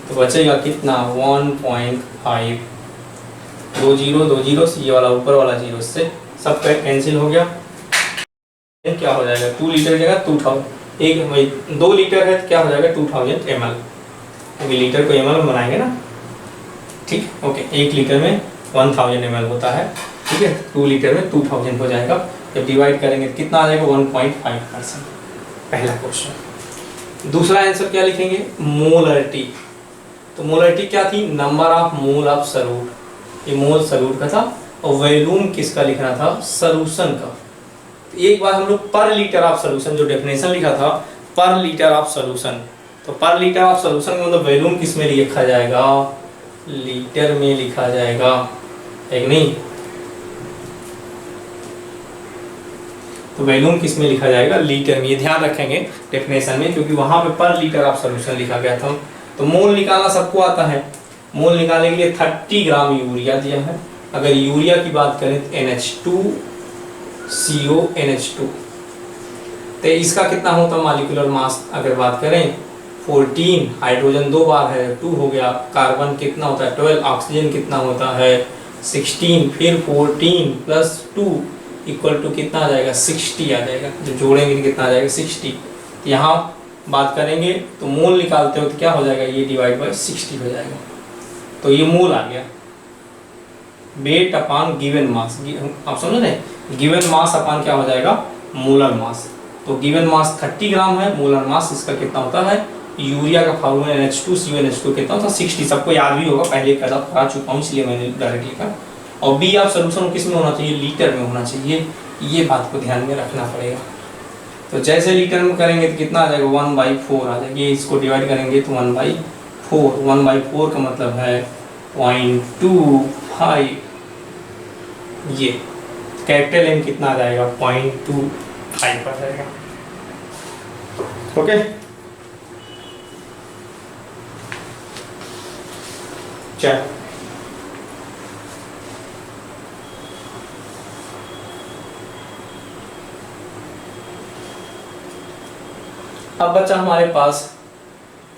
तो बचेगा कितना 1.5, 2 जीरो से ये वाला ऊपर वाला जीरो से सब कैंसिल हो गया, क्या हो जाएगा 2 लीटर जगह 2000, एक 2 लीटर है तो क्या हो जाएगा 2000 ml, क्योंकि लीटर को ml में बनाएंगे ना, ठीक ओके। 1 लीटर में 1000 ml होता है, ठीक है, 2 लीटर में 2000 हो जाएगा, जब डिवाइड करेंगे कितना आ जाएगा 1.5%, पहला क्वेश्चन। दूसरा आंसर क्या लिखेंगे मोलरिटी, तो मोलरिटी क्या थी number of mole of solute, ये मोल सॉल्यूट का था और वॉल्यूम किसका लिखना था सॉल्यूशन का। एक बार हम लोग पर लीटर ऑफ सॉल्यूशन जो डेफिनेशन लिखा था पर लीटर ऑफ सोल्यूशन। तो पर लीटर ऑफ सोल्यूशन का मतलब वॉल्यूम किस में लिखा जाएगा, लीटर में लिखा जाएगा, है कि नहीं। तो वॉल्यूम किस में लिखा जाएगा, लीटर में। ये ध्यान रखेंगे डेफिनेशन में, क्योंकि वहां पे पर लीटर ऑफ सोल्यूशन लिखा गया था। तो मोल निकालना सबको आता है। मोल निकालने के लिए 30 ग्राम यूरिया दिया है। अगर यूरिया की बात करें तो NH2CONH2, तो इसका कितना होता मॉलिक्यूलर मास, अगर बात करें 14, हाइड्रोजन 2 बार है 2 हो गया, कार्बन कितना होता है 12, ऑक्सीजन कितना होता है 16, फिर 14 + 2 इक्वल टू कितना आ जाएगा 60 आ जाएगा। जब जोड़ेंगे कितना आ जाएगा 60। तो यहाँ बात करेंगे तो मोल निकालते हो तो क्या हो जाएगा, ये डिवाइड बाय 60 हो जाएगा। तो ये मोल आ गया। वेट अपॉन गिवन मास, आप समझ रहे हैं, गिवन मास अपॉन क्या हो जाएगा, मोलर मास। तो गिवन मास 30 ग्राम है, मोलर मास इसका कितना होता है, यूरिया का फॉर्मूला NH2CONH2 कितना होता है 60। सबको याद भी होगा, पहले करा चुका हूँ इसलिए मैंने डायरेक्ट लिखा। और बी ऑफ सोल्यूशन किस में होना चाहिए, लीटर में होना चाहिए। ये बात को ध्यान में रखना पड़ेगा। तो जैसे लीटर में करेंगे तो कितना आ जाएगा 1/4 आ जाएगा। इसको डिवाइड करेंगे तो 1/4, 1/4 का मतलब है 0.25। ये कैपिटल M कितना आ जाएगा 0.25 आ जाएगा। ओके, चल अब बचा हमारे पास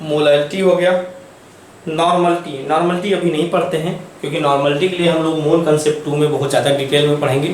मोलैलिटी हो गया, नॉर्मलिटी। नॉर्मलिटी अभी नहीं पढ़ते हैं, क्योंकि नॉर्मलिटी के लिए हम लोग मोल कंसेप्ट 2 में बहुत ज़्यादा डिटेल में पढ़ेंगे।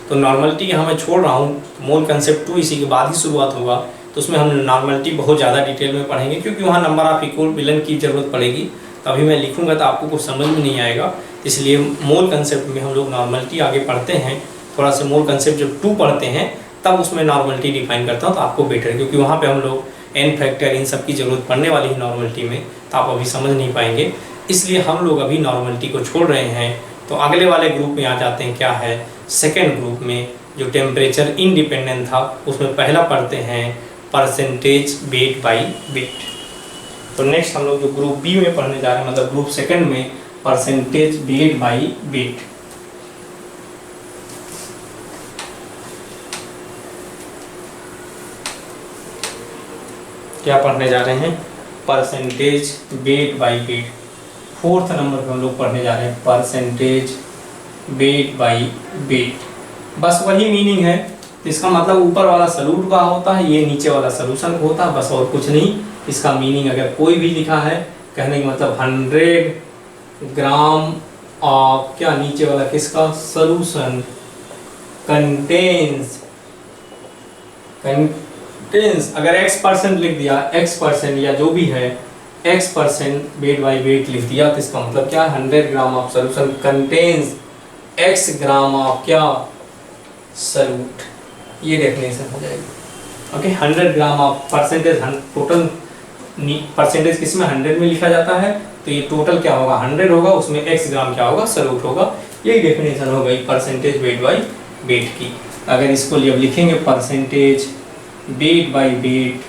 तो नॉर्मलिटी यहाँ मैं छोड़ रहा हूँ, मोल कंसेप्ट 2 इसी के बाद ही शुरुआत होगा। तो उसमें हम नॉर्मलिटी बहुत ज़्यादा डिटेल में पढ़ेंगे, क्योंकि वहाँ नंबर ऑफ इक्विवेलेंट की ज़रूरत पड़ेगी। तो अभी मैं लिखूँगा तो आपको कुछ समझ में नहीं आएगा, इसलिए मोल कंसेप्ट में हम लोग नॉर्मलिटी आगे पढ़ते हैं। थोड़ा सा मोल कंसेप्ट जब 2 पढ़ते हैं तब उसमें नॉर्मलिटी डिफाइन करता हूँ, तो आपको बेटर, क्योंकि वहाँ पे हम लोग एन फैक्टर इन सब की ज़रूरत पड़ने वाली है नॉर्मलिटी में, तो आप अभी समझ नहीं पाएंगे। इसलिए हम लोग अभी नॉर्मलिटी को छोड़ रहे हैं। तो अगले वाले ग्रुप में आ जाते हैं, क्या है सेकेंड ग्रुप में, जो टेम्परेचर इंडिपेंडेंट था, उसमें पहला पढ़ते हैं परसेंटेज वेट बाई वेट। तो नेक्स्ट हम लोग जो ग्रुप बी में पढ़ने जा रहे हैं, मतलब ग्रुप सेकेंड में परसेंटेज वेट बाई वेट। क्या पढ़ने जा रहे हैं, percentage weight by wait. 4th number पे हम लोग पढ़ने जा रहे हैं परसेंटेज वेट बाई वेट। बस वही मीनिंग है। तो इसका मतलब ऊपर वाला सॉल्यूट का होता है, ये नीचे वाला सॉल्यूशन का होता है, बस और कुछ नहीं। इसका मीनिंग अगर कोई भी लिखा है, कहने का मतलब 100 ग्राम ऑफ क्या, नीचे वाला किसका, सॉल्यूशन कंटेन्स अगर X% लिख दिया, X% या जो भी है X% वेट बाई वेट लिख दिया, तो इसका मतलब क्या, 100 gram of solution contains X gram of क्या, सॉल्यूट। ये डेफिनेशन हो जाएगी। Okay, 100 gram of percentage, total percentage किसमें 100 में लिखा जाता है, तो ये टोटल क्या होगा 100 होगा, उसमें X ग्राम क्या होगा, सॉल्यूट होगा। यही डेफिनेशन हो गई परसेंटेज वेट बाई वेट की। अगर इसको लिए अब लिखेंगे परसेंटेज वेट बाई वेट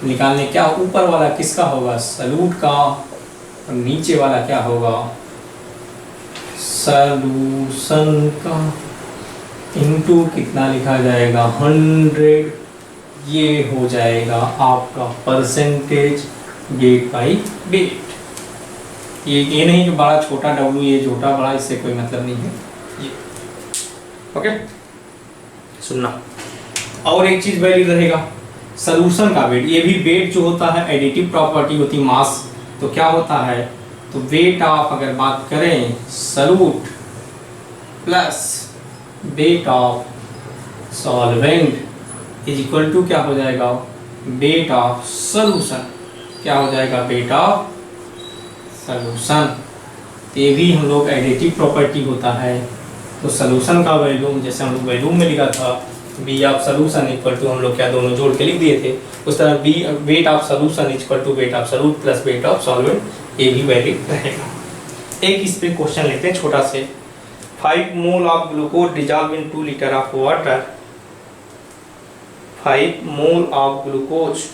निकालने, क्या ऊपर वाला किसका होगा, सॉल्यूट का, और नीचे वाला क्या होगा, सॉल्यूशन का, इनटू कितना लिखा जाएगा 100। ये हो जाएगा आपका परसेंटेज वेट बाई वेट। ये नहीं जो बड़ा छोटा W, ये छोटा बड़ा, इससे कोई मतलब नहीं है ये। ओके, सुनना। और एक चीज वैलिड रहेगा, सॉल्यूशन का वेट। ये भी वेट जो होता है एडिटिव प्रॉपर्टी होती है मास। तो क्या होता है, तो वेट ऑफ, अगर बात करें solute plus weight of solvent is equal to क्या हो जाएगा, वेट ऑफ सॉल्यूशन। क्या हो जाएगा, वेट ऑफ सॉल्यूशन। ये भी हम लोग एडिटिव प्रॉपर्टी होता है। तो सॉल्यूशन का वैल्यूम, जैसे हम लोग वैल्यूम में लिखा था B of solution equal to, हम लोग क्या दोनों जोड़ के लिख दिए थे, उस तरह B weight of solution equal to weight of solute plus weight of solvent. ये भी वैलिड रहेगा। एक इस पे क्वेश्चन लेते हैं छोटा से। 5 mole of glucose dissolve in 2 litre of water. 5 mole of glucose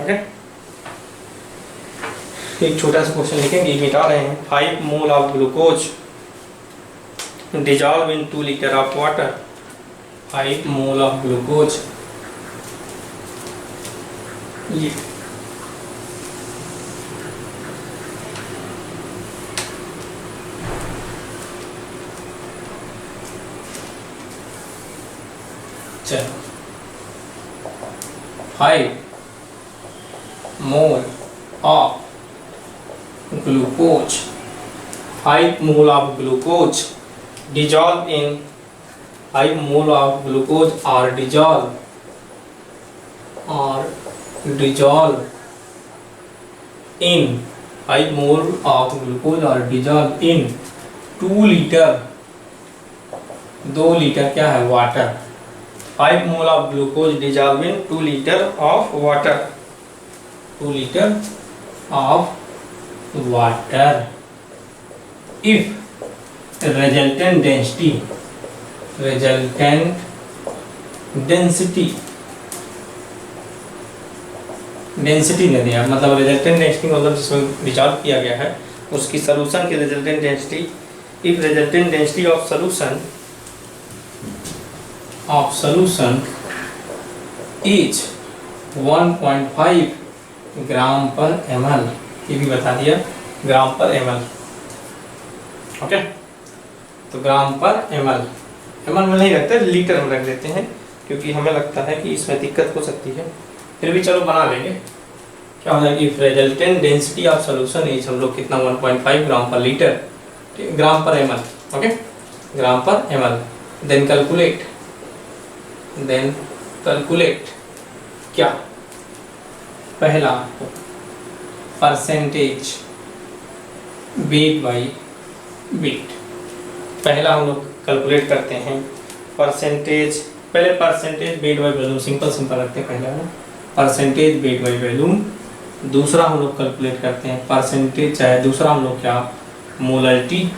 okay, एक छोटा सा क्वेश्चन लिखेंगे, मिटा रहे हैं। 5 mole of glucose dissolve in 2 liter of water। 5 mole of glucose, ये चलो 5 mole of glucose, 5 mole of glucose dissolve in 5 mole of glucose are dissolve in 5 mole of glucose are dissolve in 2 liter 2 litre क्या है water. 5 mole of glucose dissolve in 2 liter of water, 2 liter of water if resultant density नहीं दिया, मतलब resultant density मतलब जिसमें dissolve किया गया है उसकी सॉल्यूशन की resultant density, if resultant density of solution is 1.5 ग्राम पर ml, ये भी बता दिया ग्राम पर ml। ओके, तो ग्राम पर ml में नहीं रखते, लीटर में रख देते हैं क्योंकि हमें लगता है कि इसमें दिक्कत हो सकती है, फिर भी चलो बना लेंगे। क्या हो जाएगा, if resultant density of solution is, हम लोग कितना 1.5 ग्राम पर लीटर, ग्राम पर ml। ओके, ग्राम पर ml। देन कैलकुलेट क्या, पहला परसेंटेज वेट बाई वेट, पहला हम लोग कैलकुलेट करते हैं परसेंटेज, पहले percentage weight by volume, simple रखते हैं पहले हम परसेंटेज वेट बाई वॉल्यूम। दूसरा हम लोग कैलकुलेट करते हैं परसेंटेज, चाहे दूसरा हम लोग क्या मोलरिटी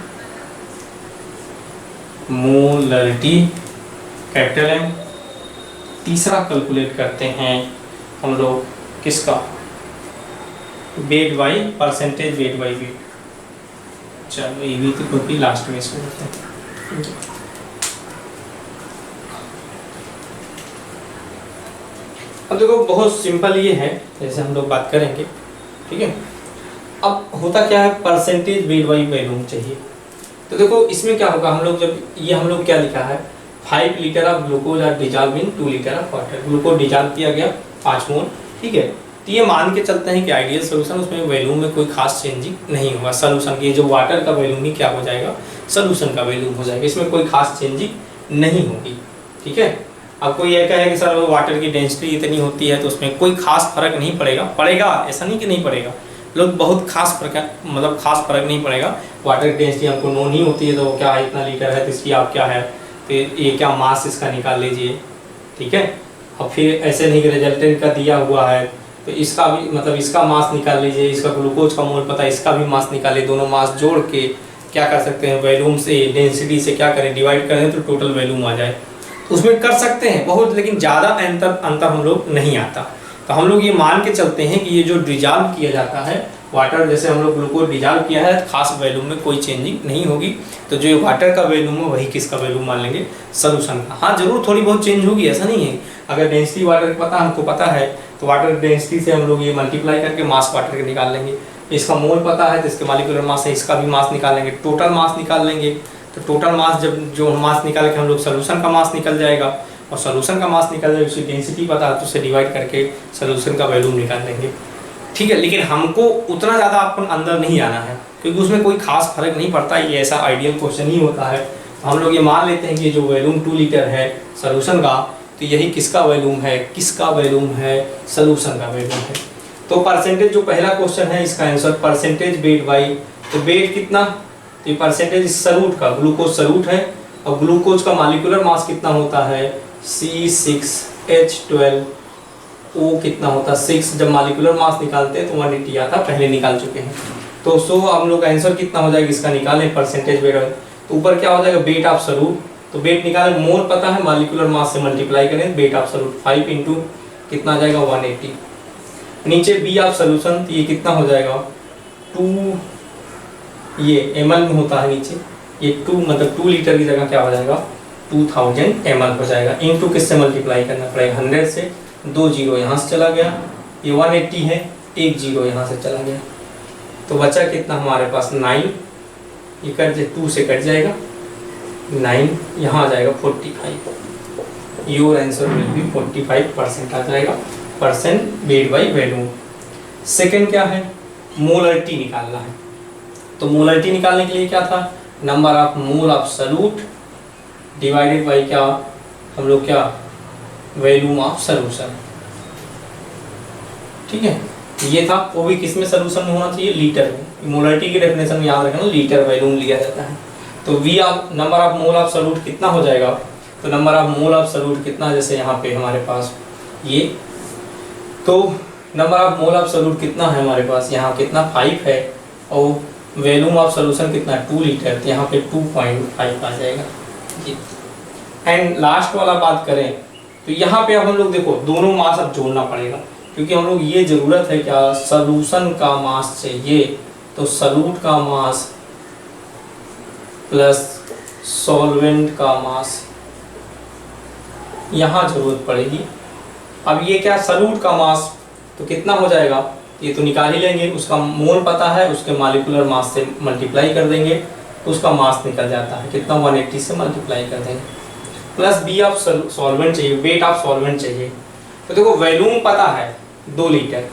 कैपिटल M। तीसरा कैलकुलेट करते हैं हम लोग किसका, weight by percentage weight by wait. चलो ये भी तो क्योंकि लास्ट में इसको होता है। अब देखो बहुत सिंपल ये है, जैसे हम लोग बात करेंगे, ठीक है। अब होता क्या है, परसेंटेज वेट बाई वॉल्यूम चाहिए, तो देखो इसमें क्या होगा, हम लोग जब ये हम लोग क्या लिखा है 5 litre of glucose are dissolve in 2 litre of water, glucose dissolve किया गया 5 मोल, ठीक है। तो ये मान के चलते हैं कि आइडियल सोल्यूशन, उसमें वैल्यूम में कोई खास चेंजिंग नहीं होगा, सोल्यूशन की जो वाटर का वैल्यूम ही क्या हो जाएगा, सोल्यूशन का वैल्यूम हो जाएगा, इसमें कोई खास चेंजिंग नहीं होगी, ठीक है। अब कोई ये कहे कि सर वाटर की डेंसिटी इतनी होती है तो उसमें कोई खास फर्क नहीं पड़ेगा, ऐसा नहीं कि नहीं पड़ेगा, लोग बहुत खास फर्क, मतलब खास फर्क नहीं पड़ेगा। वाटर की डेंसिटी हमको नोन ही होती है, तो क्या है इतना लीटर है तो इसकी आप क्या है, तो ये क्या मास इसका निकाल लीजिए, ठीक है। अब फिर ऐसे नहीं कि रिजल्टेंट का दिया हुआ है तो इसका भी मतलब इसका मास निकाल लीजिए, इसका ग्लूकोज का मोल पता है, इसका भी मास निकालिए, दोनों मास जोड़ के क्या कर सकते हैं, वैल्यूम से डेंसिटी से क्या करें, डिवाइड करें तो टोटल वैल्यूम आ जाए। उसमें कर सकते हैं बहुत, लेकिन ज़्यादा अंतर हम लोग नहीं आता। तो हम लोग ये मान के चलते हैं कि ये जो डिजॉल्व किया जाता है वाटर, जैसे हम लोग ग्लूकोज डिजॉल्व किया है, खास वैल्यूम में कोई चेंजिंग नहीं होगी, तो जो वाटर का वैल्यूम है वही किसका वैल्यूम मान लेंगे, सोल्यूशन का। हाँ जरूर थोड़ी बहुत चेंज होगी, ऐसा नहीं है। अगर डेंसिटी वाटर पता हमको पता है तो वाटर डेंसिटी से हम लोग ये मल्टीप्लाई करके मास वाटर के निकाल लेंगे, इसका मोल पता है तो इसके मॉलिक्यूलर मास है, इसका भी मास निकाल लेंगे, टोटल मास निकाल लेंगे। तो टोटल मास जब जो मास निकाल के हम लोग सोल्यूशन का मास निकल जाएगा, और सोल्यूशन का मास निकल जाएगा, उसकी डेंसिटी पता है तो उसे डिवाइड करके सोल्यूशन का वैल्यूम निकाल लेंगे, ठीक है। लेकिन हमको उतना ज़्यादा अपन अंदर नहीं आना है क्योंकि उसमें कोई खास फर्क नहीं पड़ता, ये ऐसा आइडियल क्वेश्चन ही होता है। तो हम लोग ये मान लेते हैं कि जो वैल्यूम 2 लीटर है सोल्यूशन का, तो यही किसका वैल्यूम है, सोल्यूशन का वैल्यूम है। तो परसेंटेज जो पहला क्वेश्चन है इसका आंसर परसेंटेज वेट बाई, तो वेट कितना, तो ये परसेंटेज सॉल्यूट का, ग्लूकोज सॉल्यूट है, और ग्लूकोज का मॉलिक्यूलर मास कितना होता है C6H12, O कितना होता है 6, जब मॉलिक्यूलर मास निकालते हैं तो 180 आता, पहले निकाल चुके हैं। तो सो हम लोग आंसर कितना हो जाएगा इसका निकालें, परसेंटेज वेट, तो ऊपर क्या हो जाएगा वेट ऑफ सॉल्यूट, तो वेट निकालें, मोल पता है, मॉलिक्यूलर मास से मल्टीप्लाई करें, वेट ऑफ सॉल्यूट 5 इंटू कितना आ जाएगा 180। नीचे बी ऑफ सोल्यूशन, तो ये कितना हो जाएगा 2, ये ml में होता है नीचे, ये 2 मतलब 2 लीटर की जगह क्या हो जाएगा 2000 ml हो जाएगा। इनटू किससे मल्टीप्लाई करना पड़ेगा 100 से, 2 जीरो यहाँ से चला गया, ये 180 है, 1 जीरो यहाँ से चला गया, तो बचा कितना हमारे पास 9, ये कट 2 से कट जाएगा 9, यहाँ आ जाएगा 45। योर आंसर विल बी 45% आ जाएगा, percent weight by volume. Second क्या है, मोलरिटी निकालना है। तो मोलरिटी निकालने के लिए क्या था, number of mole of solute divided by क्या, हम लोग क्या, वॉल्यूम ऑफ सॉल्यूशन। ठीक है, ये था, वो भी किस में सॉल्यूशन में होना चाहिए, लीटर में। मोलरिटी की डेफिनेशन में याद रखना, लीटर वॉल्यूम लिया जाता है। तो V of number of mole of solute कितना हो जाएगा, तो number of mole of solute कितना, जैसे यहाँ पे हमारे पास ये, तो number of mole of solute कितना है हमारे पास, यहाँ कितना 5 है, और वॉल्यूम ऑफ सॉल्यूशन कितना 2 लीटर, तो यहाँ पे 2.5 आ जाएगा। एंड लास्ट वाला बात करें तो यहाँ पे अब हम लोग देखो दोनों मास अब जोड़ना पड़ेगा, क्योंकि हम लोग ये जरूरत है क्या, सॉल्यूशन का मास चाहिए, तो सॉल्यूट का मास प्लस सॉल्वेंट का मास यहाँ जरूरत पड़ेगी। अब ये क्या, सॉल्यूट का मास तो कितना हो जाएगा, ये तो निकाल ही लेंगे, उसका मोल पता है, उसके मॉलिक्यूलर मास से मल्टीप्लाई कर देंगे, उसका मास निकल जाता है कितना, 180 से मल्टीप्लाई कर देंगे, प्लस बी ऑफ सॉल्वेंट चाहिए, वेट ऑफ सॉल्वेंट चाहिए। तो देखो वॉल्यूम पता है 2 लीटर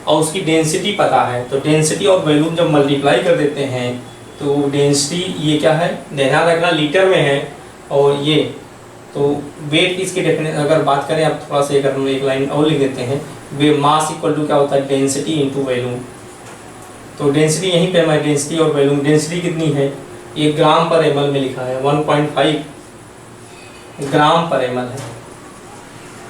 और उसकी डेंसिटी पता है, तो डेंसिटी और वॉल्यूम जब मल्टीप्लाई कर देते हैं तो डेंसिटी ये क्या है, ध्यान रखना लीटर में है, और ये तो वेट की इसकी डेफिनेशन अगर बात करें, अब थोड़ा सा अगर हम एक लाइन और लिख देते हैं, वे मास इक्वल टू क्या होता है, डेंसिटी इनटू वॉल्यूम। तो डेंसिटी यहीं पे हमारी डेंसिटी और वॉल्यूम, डेंसिटी कितनी है, ये ग्राम पर एमएल में लिखा है, 1.5 ग्राम पर एमएल है,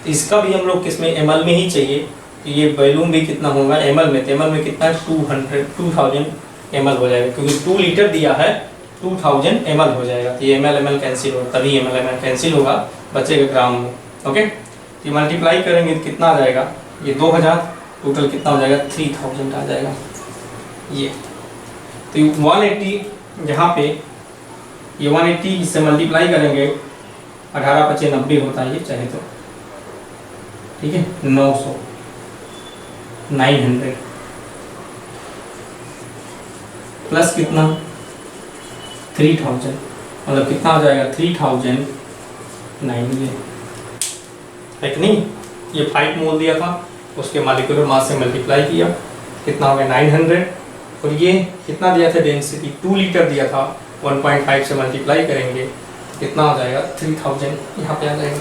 तो इसका भी हम लोग किसमें, एमएल में ही चाहिए, तो ये वॉल्यूम भी कितना होगा एमएल में, तो एमएल में कितना है 2000 एमएल हो जाएगा, क्योंकि 2 लीटर दिया है 2000 एमएल हो जाएगा, तो ये एमएल कैंसिल होगा, तभी एमएल कैंसिल होगा, बचेगा ग्राम में। ओके, ये मल्टीप्लाई करेंगे तो कितना आ जाएगा, ये 2000, टोटल कितना हो जाएगा 3000 आ जाएगा ये। तो 180 यहाँ पे, ये 180 इससे मल्टीप्लाई करेंगे, 18 25 90 होता है ये चाहे तो, ठीक है, 900 900 प्लस कितना 3000, मतलब कितना आ जाएगा 3090 है कि नहीं। ये 5 मोल दिया था, उसके मॉलिक्यूलर मास से मल्टीप्लाई किया, कितना हो गया 900, और ये कितना दिया था डेंसिटी 2 लीटर दिया था, 1.5 से मल्टीप्लाई करेंगे कितना आ जाएगा 3000, यहाँ पे आ जाएगा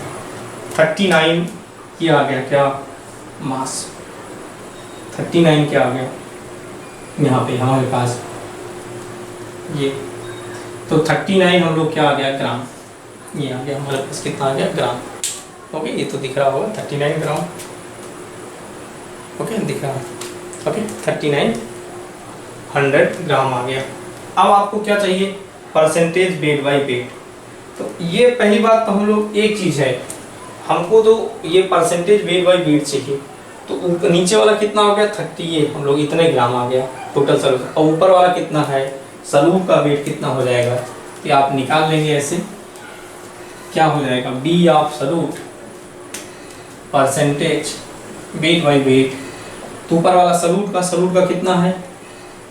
39 ये आ गया क्या मास, 39 क्या आ गया यहाँ पे हमारे पास ये, तो 39 हम लोग क्या आ गया ग्राम, ये आ गया हमारे पास कितना आ गया ग्राम। ओके, ये तो दिख रहा होगा 39 ग्राम, ओके दिख रहा है, ओके 3900 ग्राम आ गया। अब आपको क्या चाहिए, परसेंटेज वेट बाई वेट। तो ये पहली बात तो हम लोग एक चीज़ है, हमको तो ये परसेंटेज वेट बाई वेट चाहिए, तो नीचे वाला कितना हो गया 30, ये हम लोग इतने ग्राम आ गया टोटल सॉल्यूट, और ऊपर वाला कितना है सॉल्यूट का वेट कितना हो जाएगा, ये आप निकाल लेंगे ऐसे, क्या हो जाएगा B of solute percentage weight by weight. तो ऊपर वाला सॉल्यूट का कितना है,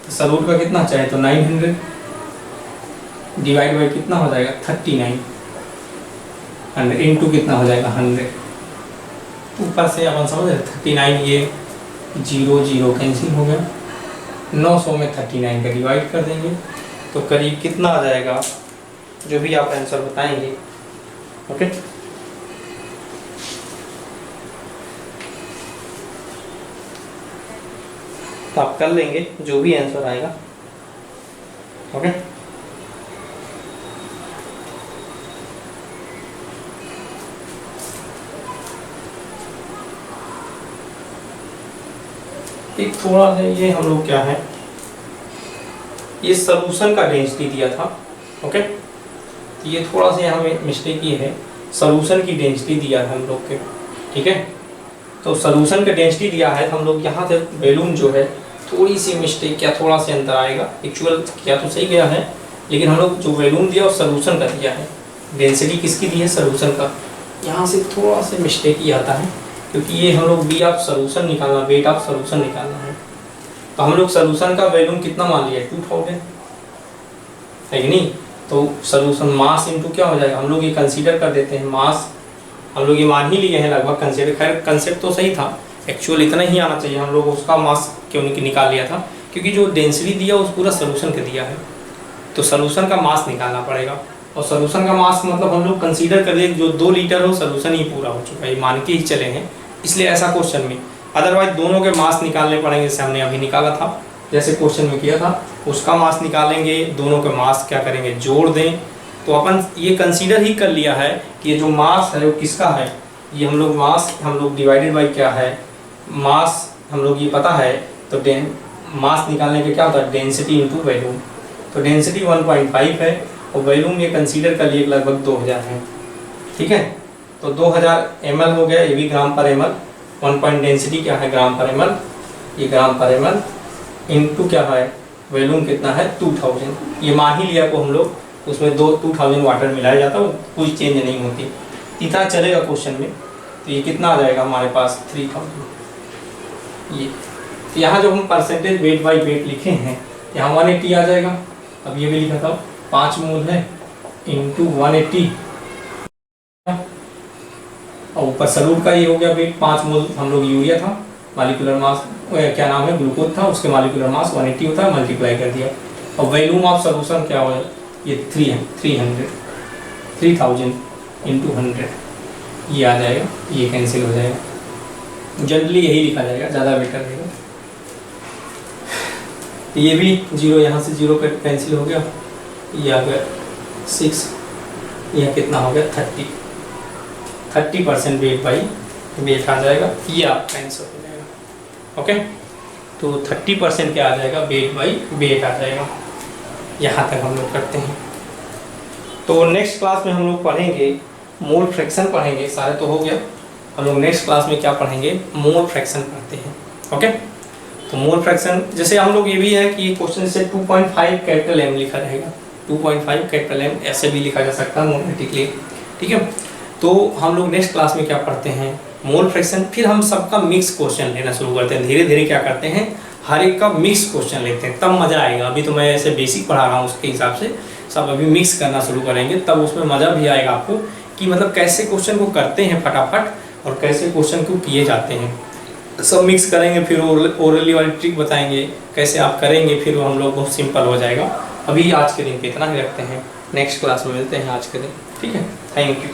सॉल्यूट का कितना चाहे तो 900 डिवाइड बाई कितना हो जाएगा 39, 100 इंटू कितना हो जाएगा 100, ऊपर से अपन समझ रहे 39, ये 0 0 कैंसिल हो गया, 900 में 39 का डिवाइड कर देंगे तो करीब कितना आ जाएगा, जो भी आप आंसर बताएंगे। ओके, तो आप कर लेंगे जो भी आंसर आएगा। ओके, एक थोड़ा सा ये हम लोग क्या है, ये सॉल्यूशन का डेंसिटी दिया था। ओके, ये थोड़ा सा यहाँ में मिस्टेक ये है, सॉल्यूशन की डेंसिटी दिया है हम लोग के, ठीक है, तो सोल्यूशन का डेंसिटी दिया है, तो हम लोग यहाँ से वैल्यूम जो है थोड़ी सी मिस्टेक या थोड़ा सा अंतर आएगा, एक्चुअल किया तो सही गया है, लेकिन हम लोग जो वैल्यूम दिया वो सोल्यूशन का दिया है, डेंसिटी किसकी दी है, सोल्यूशन का, यहाँ से थोड़ा सा मिस्टेक ही आता है, क्योंकि ये हम लोग बी ऑफ सोल्यूशन निकालना, वेट ऑफ सोल्यूशन निकालना है। तो हम लोग सोल्यूशन का वैल्यूम कितना मान लिया, 2000 है कि नहीं। तो सोल्यूशन मास इनटू क्या हो जाएगा, हम लोग ये कंसीडर कर देते हैं मास, हम लोग ये मान ही लिए हैं लगभग कंसीडर, खैर कंसेप्ट तो सही था, एक्चुअल इतना ही आना चाहिए, हम लोग उसका मास क्यों निकाल लिया था, क्योंकि जो डेंसिटी दिया उस पूरा सोल्यूशन का दिया है, तो सोल्यूशन का मास निकालना पड़ेगा। और सोल्यूशन का मास मतलब हम लोग कंसीडर कर लिए जो 2 लीटर हो, सोल्यूशन ही पूरा हो चुका है, ये मान के ही चले हैं, इसलिए ऐसा क्वेश्चन में, अदरवाइज दोनों के मास निकालने पड़ेंगे, जैसे हमने अभी निकाला था, जैसे क्वेश्चन में किया था, उसका मास निकालेंगे, दोनों के मास क्या करेंगे, जोड़ दें। तो अपन ये कंसीडर ही कर लिया है कि ये जो मास है वो किसका है, ये हम लोग मास हम लोग डिवाइडेड बाई क्या है, मास हम लोग ये पता है, तो मास निकालने के क्या होता है, डेंसिटी इंटू वैल्यूम। तो डेंसिटी 1.5 है और वैल्यूम ये कंसीडर कर लिए लगभग 2000 है, ठीक है। तो 2000 ml हो गया, ये भी ग्राम पर ml, 1 पॉइंट डेंसिटी क्या है, ग्राम पर ml, ये ग्राम पर ml इंटू क्या है, वैल्यूम कितना है 2000, ये मान ही लिया को हम लोग, उसमें 2000 वाटर मिलाया जाता है, कोई चेंज नहीं होती, इतना चलेगा क्वेश्चन में। तो ये कितना आ जाएगा हमारे पास 3000। ये तो यहाँ जो हम परसेंटेज वेट बाई वेट लिखे हैं, यहाँ 180 आ जाएगा, अब ये भी लिखा था 5 मोल है इंटू 180, और ऊपर सलूट का ये हो गया वेट 5 मोल, हम लोग यूरिया था, मॉलिक्यूलर मास क्या नाम है, ग्लूकोज था, उसके मॉलिक्यूलर मास 180 होता है, मल्टीप्लाई कर दिया। और वैल्यूम ऑफ सोल्यूशन क्या हो, ये 3000 इंटू 100 ये आ जाएगा, ये कैंसिल हो जाएगा, जनरली यही लिखा जाएगा, ज़्यादा बेटर रहेगा। ये भी 0 यहाँ से 0 कैंसिल हो गया, ये आ गया 6, यह कितना हो गया 30% वेट बाई वेट आ जाएगा, ये आपका आंसर हो जाएगा। ओके, तो 30% क्या आ जाएगा, वेट बाई वेट आ जाएगा। यहाँ तक हम लोग करते हैं। तो नेक्स्ट क्लास में हम लोग पढ़ेंगे मोल फ्रैक्शन पढ़ेंगे, सारे तो हो गया, हम लोग नेक्स्ट क्लास में क्या पढ़ेंगे, मोल फ्रैक्शन पढ़ते हैं। ओके, तो मोल फ्रैक्शन जैसे हम लोग ये भी है कि क्वेश्चन से 2.5 कैपिटल M लिखा रहेगा, 2.5 कैपिटल M ऐसे भी लिखा जा सकता है मोमेटिकली, ठीक है। तो हम लोग नेक्स्ट क्लास में क्या पढ़ते हैं, मोल फ्रैक्शन, फिर हम सबका मिक्स क्वेश्चन लेना शुरू करते हैं, धीरे धीरे क्या करते हैं, हर एक का मिक्स क्वेश्चन लेते हैं, तब मज़ा आएगा। अभी तो मैं ऐसे बेसिक पढ़ा रहा हूँ, उसके हिसाब से सब अभी मिक्स करना शुरू करेंगे, तब उसमें मज़ा भी आएगा आपको कि मतलब कैसे क्वेश्चन को करते हैं फटाफट और कैसे क्वेश्चन को किए जाते हैं, सब मिक्स करेंगे। फिर ओरली वाली ट्रिक बताएंगे कैसे आप करेंगे, फिर हम लोग बहुत सिंपल हो जाएगा। अभी आज के दिन पे इतना ही रखते हैं, नेक्स्ट क्लास में मिलते हैं आज के दिन, ठीक है। Thank you.